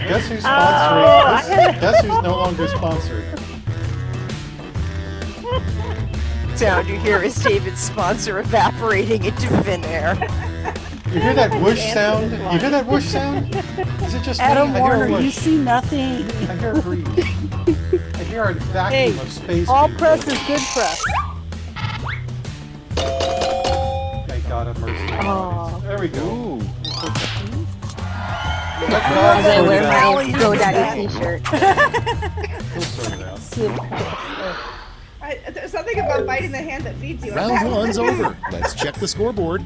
Guess who's sponsoring? Guess who's no longer sponsoring? Sound you hear is David's sponsor evaporating into thin air. You hear that whoosh sound? You hear that whoosh sound? Is it just Adam me? I hear a Warner, you whoosh. see nothing. I hear a breeze. I hear a vacuum of space. All being press filled. is good press. Thank God have mercy. Oh. There we go. I'm gonna wear my GoDaddy t-shirt. We'll sort it out. There's something about biting the hand that feeds you. Round one's over. Let's check the scoreboard.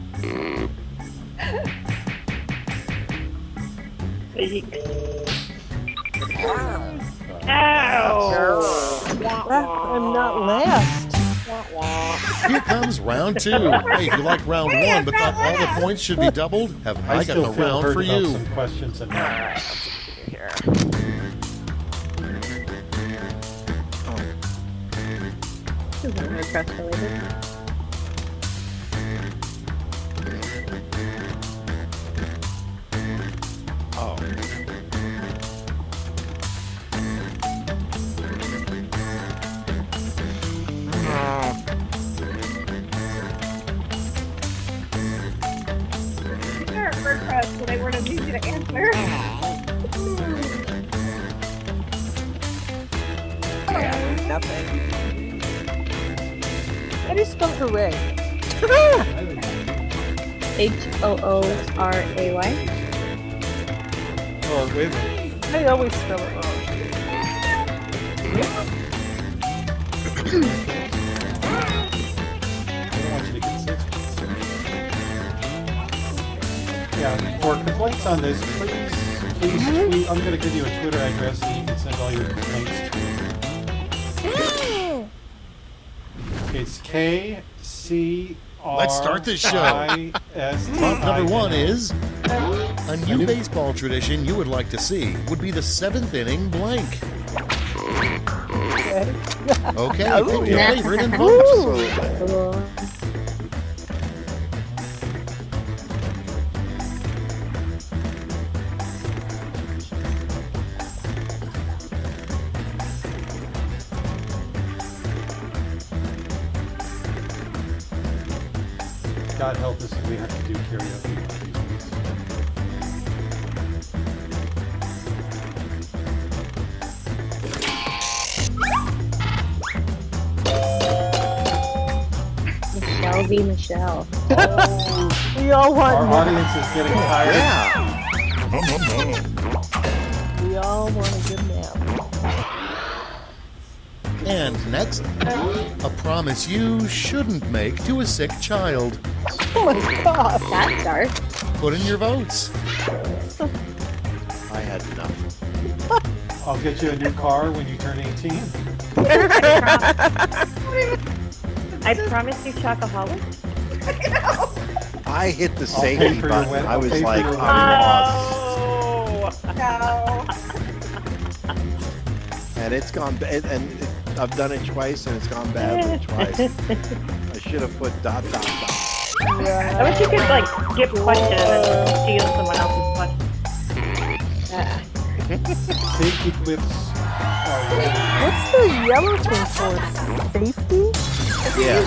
I'm not last. Here comes round two. Hey, if you liked round one but thought all the points should be doubled, have I got still the feel round hurt for about you. some questions and that. Here. This is WordPress related. Oh. Sure, WordPress, so they weren't as easy to answer. Nothing. How do you spell hooray? HOORAY. Oh, wait a minute. I always spell it wrong. I don't want you to get 6 points. Yeah, for complaints on this, please tweet. I'm going to give you a Twitter address and you can send all your complaints to. It's KCR. Let's start this show. Prompt number one is a new baseball tradition you would like to see would be the 7th inning blank. Okay, pick your favorite and vote. God help us if we have to do karaoke. Michelle v. Michelle. Oh, we all want Our nap. audience is getting tired. Yeah. We all want a good nap. And next, a promise you shouldn't make to a sick child. Oh my God. That's dark. Put in your votes. I had enough. I'll get you a new car when you turn 18. I promise you chocoholic. I hit the I'll pay safety for your button. wed- I I'll was pay for like, your I'm lost. No. And it's gone bad. And I've done it twice and it's gone badly twice. I should have put ... I wish you could like skip question and then steal someone else's question. Safety clips What's the yellow thing for? Safety? Yeah.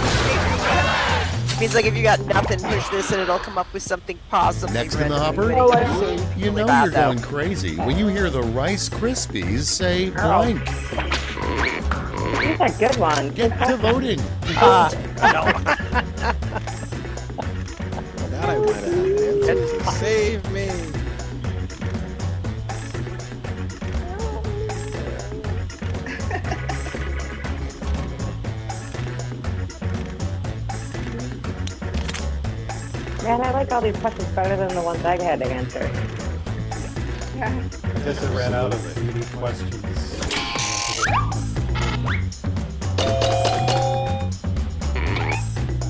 Means like if you got nothing, push this and it'll come up with something possibly Next in the randomly hopper, Oh, I see. you know bad, you're though. going crazy when you hear the Rice Krispies say blank. These are good ones. Get to voting. That I might have had an answer to save me. Man, I like all these questions better than the ones I had to answer. Yeah. I guess I ran out of unique questions.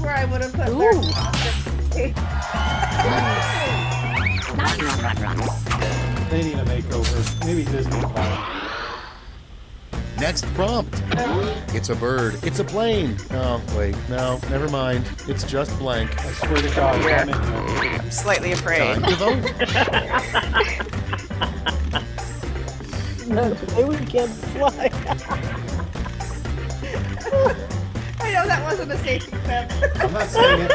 Where I would have put They need a makeover. Maybe Disney Cloud. Next prompt. It's a bird. It's a plane. Oh, wait. No, never mind. It's just blank. I swear to God, I'm in here. I'm slightly afraid. Time to vote. No, they would get fly. I know that wasn't a safety tip. I'm not saying it.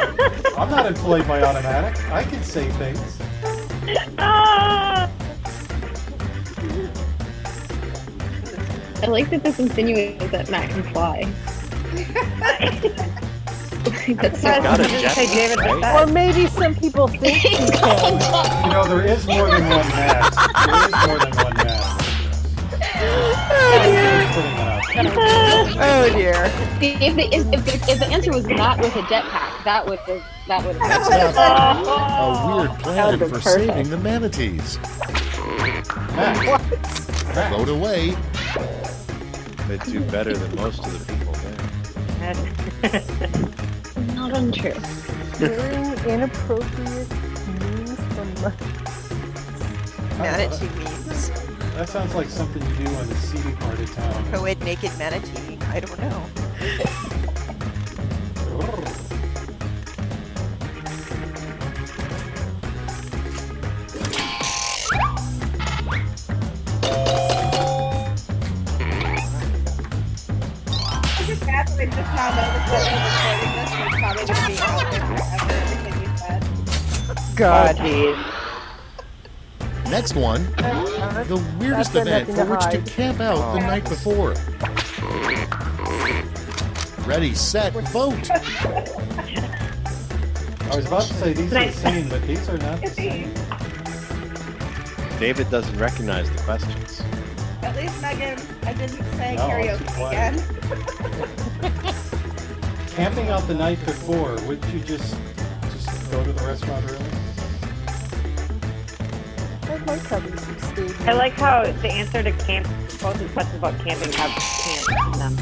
I'm not employed by Automatic. I can say things. I like that this insinuates that Matt can fly. That's so Got a awesome. jet, right? Or maybe some people think he can. You know, there is more than one Matt. There is more than one Matt. Oh dear. See, if the answer was not with a jetpack, that would A weird plan been for perfect. saving the manatees. Matt. Vote away. They do better than most of the people there. not untrue. Wearing inappropriate memes from Manatee memes. That sounds like something you do in the seedy part of town. Co-ed naked manatee. I don't know. I just naturally just now noticed that we're recording this. We're probably going to be out there forever, everything we said. God. Next one. The weirdest That's event nothing for to which to hide. camp out the night before. Ready, set, vote. I was about to say these are the same, but these are not the same. David doesn't recognize the questions. At least, Megan, I didn't say No, karaoke it's quiet. again. Camping out the night before, wouldn't you just go to the restaurant early? I like how these have stayed. I like how the answer to camp, both the questions about camping have camp in them.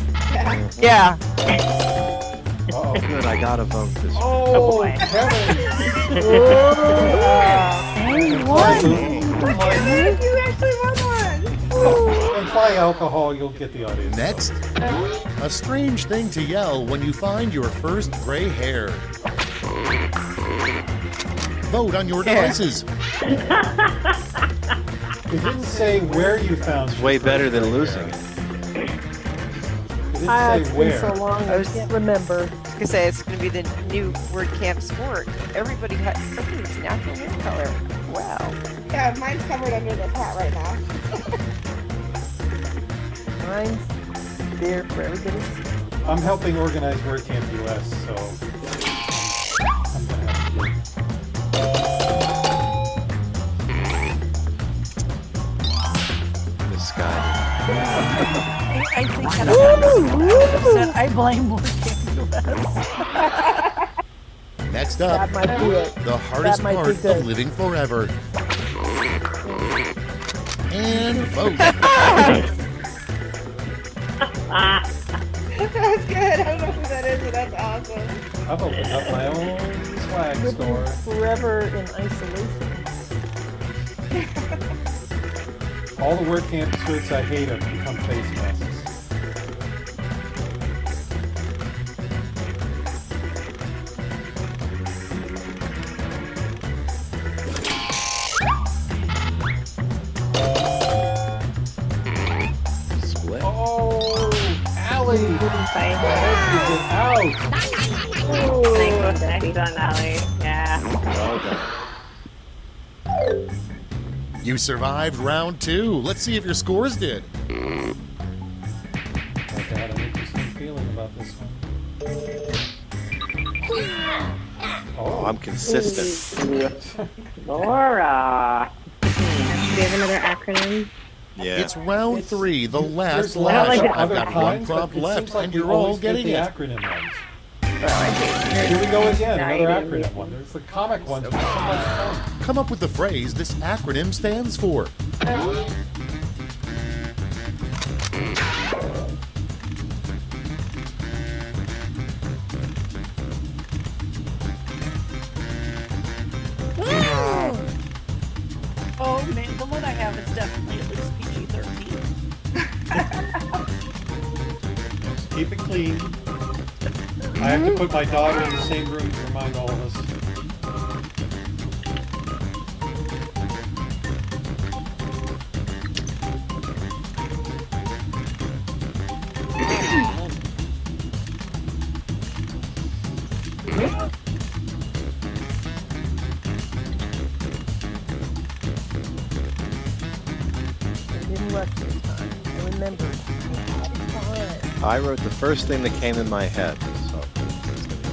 Yeah. Uh-oh. Good, I gotta vote this. Oh, boy. Kevin! You actually won one! And try alcohol, you'll get the audience. Next, a strange thing to yell when you find your first gray hair. Vote on your devices. It didn't say where you found It's way better than losing it. It didn't It's say been where. so long, I can't remember. I was gonna say it's gonna be the new word camp sport. Everybody has natural hair color. Wow. Yeah, mine's covered under this hat right now. Mine's there for everybody. I'm helping organize WordCamp US, so I'm gonna have to do it. This guy. I think at 100% I blame WordCamp US. Next up, That might be it. the hardest That might be part good. of living forever. And vote. That's good. I don't know who that is, but that's awesome. I've opened up my own swag store. Living forever in isolation. All the WordCamp shirts I hate have become face masks. Bye. Nice done, Allie. Yeah. Well done. You survived round 2. Let's see if your scores did. I got an interesting feeling about this one. Oh, I'm consistent. Laura. Do we have another acronym? Yeah. It's round 3, the last There's lap. lots of I've other got one kinds, prompt but it left, seems like and we you're all always get getting the it. acronym ones. Here we go again, another acronym one. There's the comic ones, which are so much fun. Come up with the phrase this acronym stands for. Oh man, the one I have is definitely at least PG-13. Just keep it clean. I have to put my daughter in the same room to remind all of us. I didn't rush this time. I remembered. I wrote the first thing that came in my head, so it's gonna be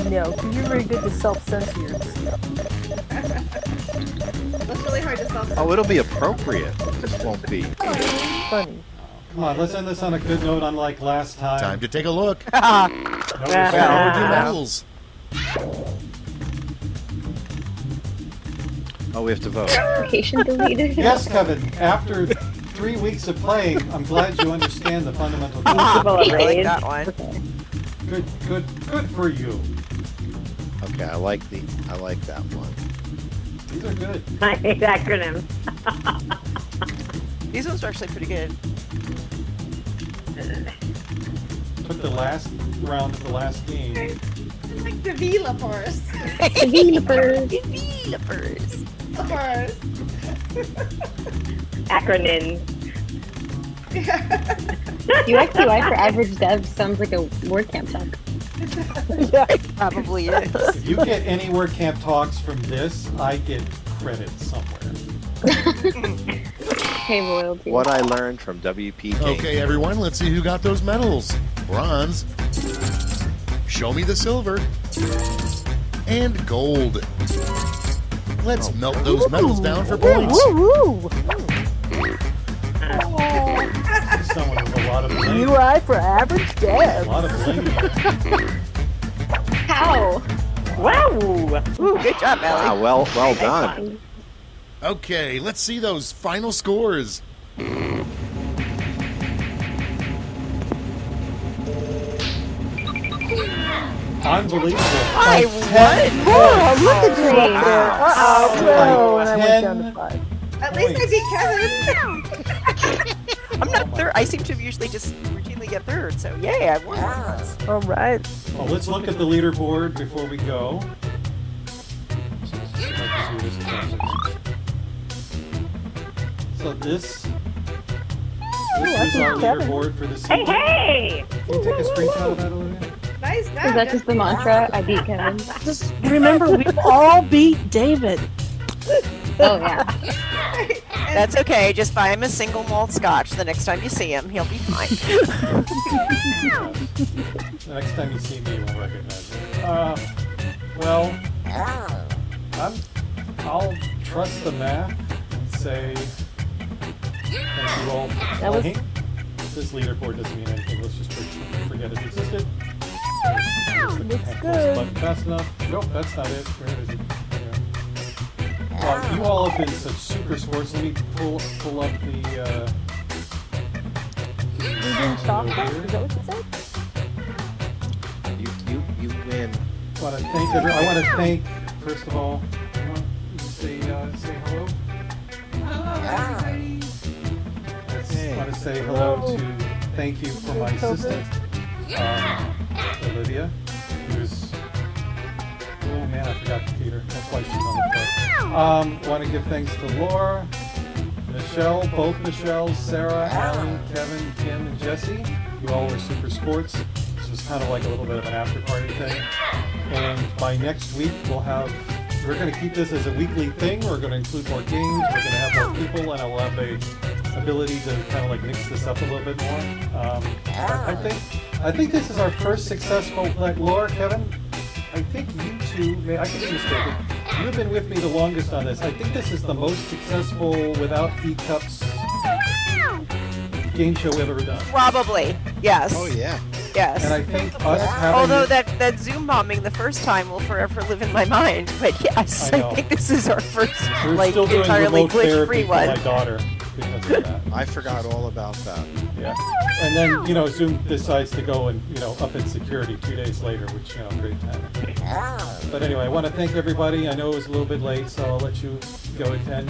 bad. No, you're very good to self-censor yourself. That's really hard to self. Oh, it'll be appropriate. It just won't be. Funny. Come on, let's end this on a good note, unlike last time. Time to take a look. No, Forward your medals. Oh, we have to vote. Application deleted. Yes, Kevin. After 3 weeks of playing, I'm glad you understand the fundamental People concept. are I like raised. that one. Good for you. Okay, I like that one. These are good. I hate acronyms. These ones are actually pretty good. Took the last round of the last game. Like developers. Developers. Developers. Developers. Acronyms. UXUI for average dev sounds like a WordCamp talk. Yeah. It probably is. If you get any WordCamp talks from this, I get credit somewhere. Hey, royalty. What I learned from WP Game. Okay, everyone, let's see who got those medals. Bronze. Show me the silver. And gold. Let's melt those medals down for points. Woo! Someone with a lot of blame. UI for average A dev. lot of blame. How? Wow. Ooh, good job, Allie. Wow, well done. Okay, let's see those final scores. Unbelievable. I won. Oh, look at you up there. Uh-oh, Wow. and I went down to 5. At least I beat Kevin. I'm not third. I seem to usually just routinely get third, so yay, I won once. All right. Well, let's look at the leaderboard before we go. See if I can do this transition. So this is our leaderboard for this Hey, season. hey! Can you take a screenshot of that, Olivia? Nice job. Is that just the mantra? I beat Kevin. Just remember, we've all beat David. Oh, yeah. That's okay. Just buy him a single malt scotch. The next time you see him, he'll be fine. The next time you see me, you won't recognize me. Well, I'll trust the math and say thank you all for That was- playing. This leaderboard doesn't mean anything. Let's just forget it existed. Looks Can't good. close the button fast enough. Nope, that's not it. Where is it? Yeah. Well, you all have been such super sports. Let me pull up the. You didn't stop that? Is that what you said? You win. I want to thank first of all. I want you to say hello. Hello, everybody. I want to say hello to thank you for my assistant, Olivia, who's. Oh man, I forgot the theater. That's why she's on the phone. Want to give thanks to Laura, Michelle, both Michelles, Sarah, Alan, Kevin, Kim, and Jesse. You all were super sports. This was kind of like a little bit of an after party thing. And by next week, we're going to keep this as a weekly thing. We're going to include more games. We're going to have more people, and I will have the ability to kind of like mix this up a little bit more. I think this is our first successful, like Laura, Kevin, I think you two, I could be mistaken. You've been with me the longest on this. I think this is the most successful without E-Cups game show we've ever done. Probably, yes. Oh yeah. Yes. And I think us having... Although that Zoom bombing the first time will forever live in my mind, but yes, I think this is our first We're like still doing entirely remote therapy glitch-free for one. my daughter because of that. I forgot all about that. Yeah. And then, you know, Zoom decides to go and, you know, up in security 2 days later, which, you know, great timing. But anyway, I want to thank everybody. I know it was a little bit late, so I'll let you go attend.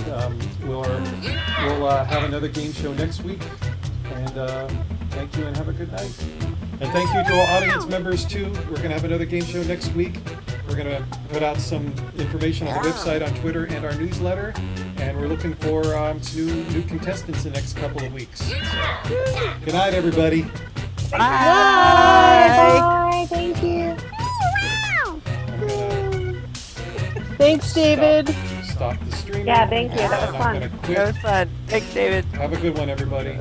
We'll have another game show next week. And thank you and have a good night. And thank you to our audience members too. We're going to have another game show next week. We're going to put out some information on the website, on Twitter, and our newsletter. And we're looking for new contestants in the next couple of weeks. So, good night, everybody. Bye. Bye. Thank you. Thanks, David. Stop the stream. Yeah, thank you. That was fun. That was fun. Thanks, David. Have a good one, everybody.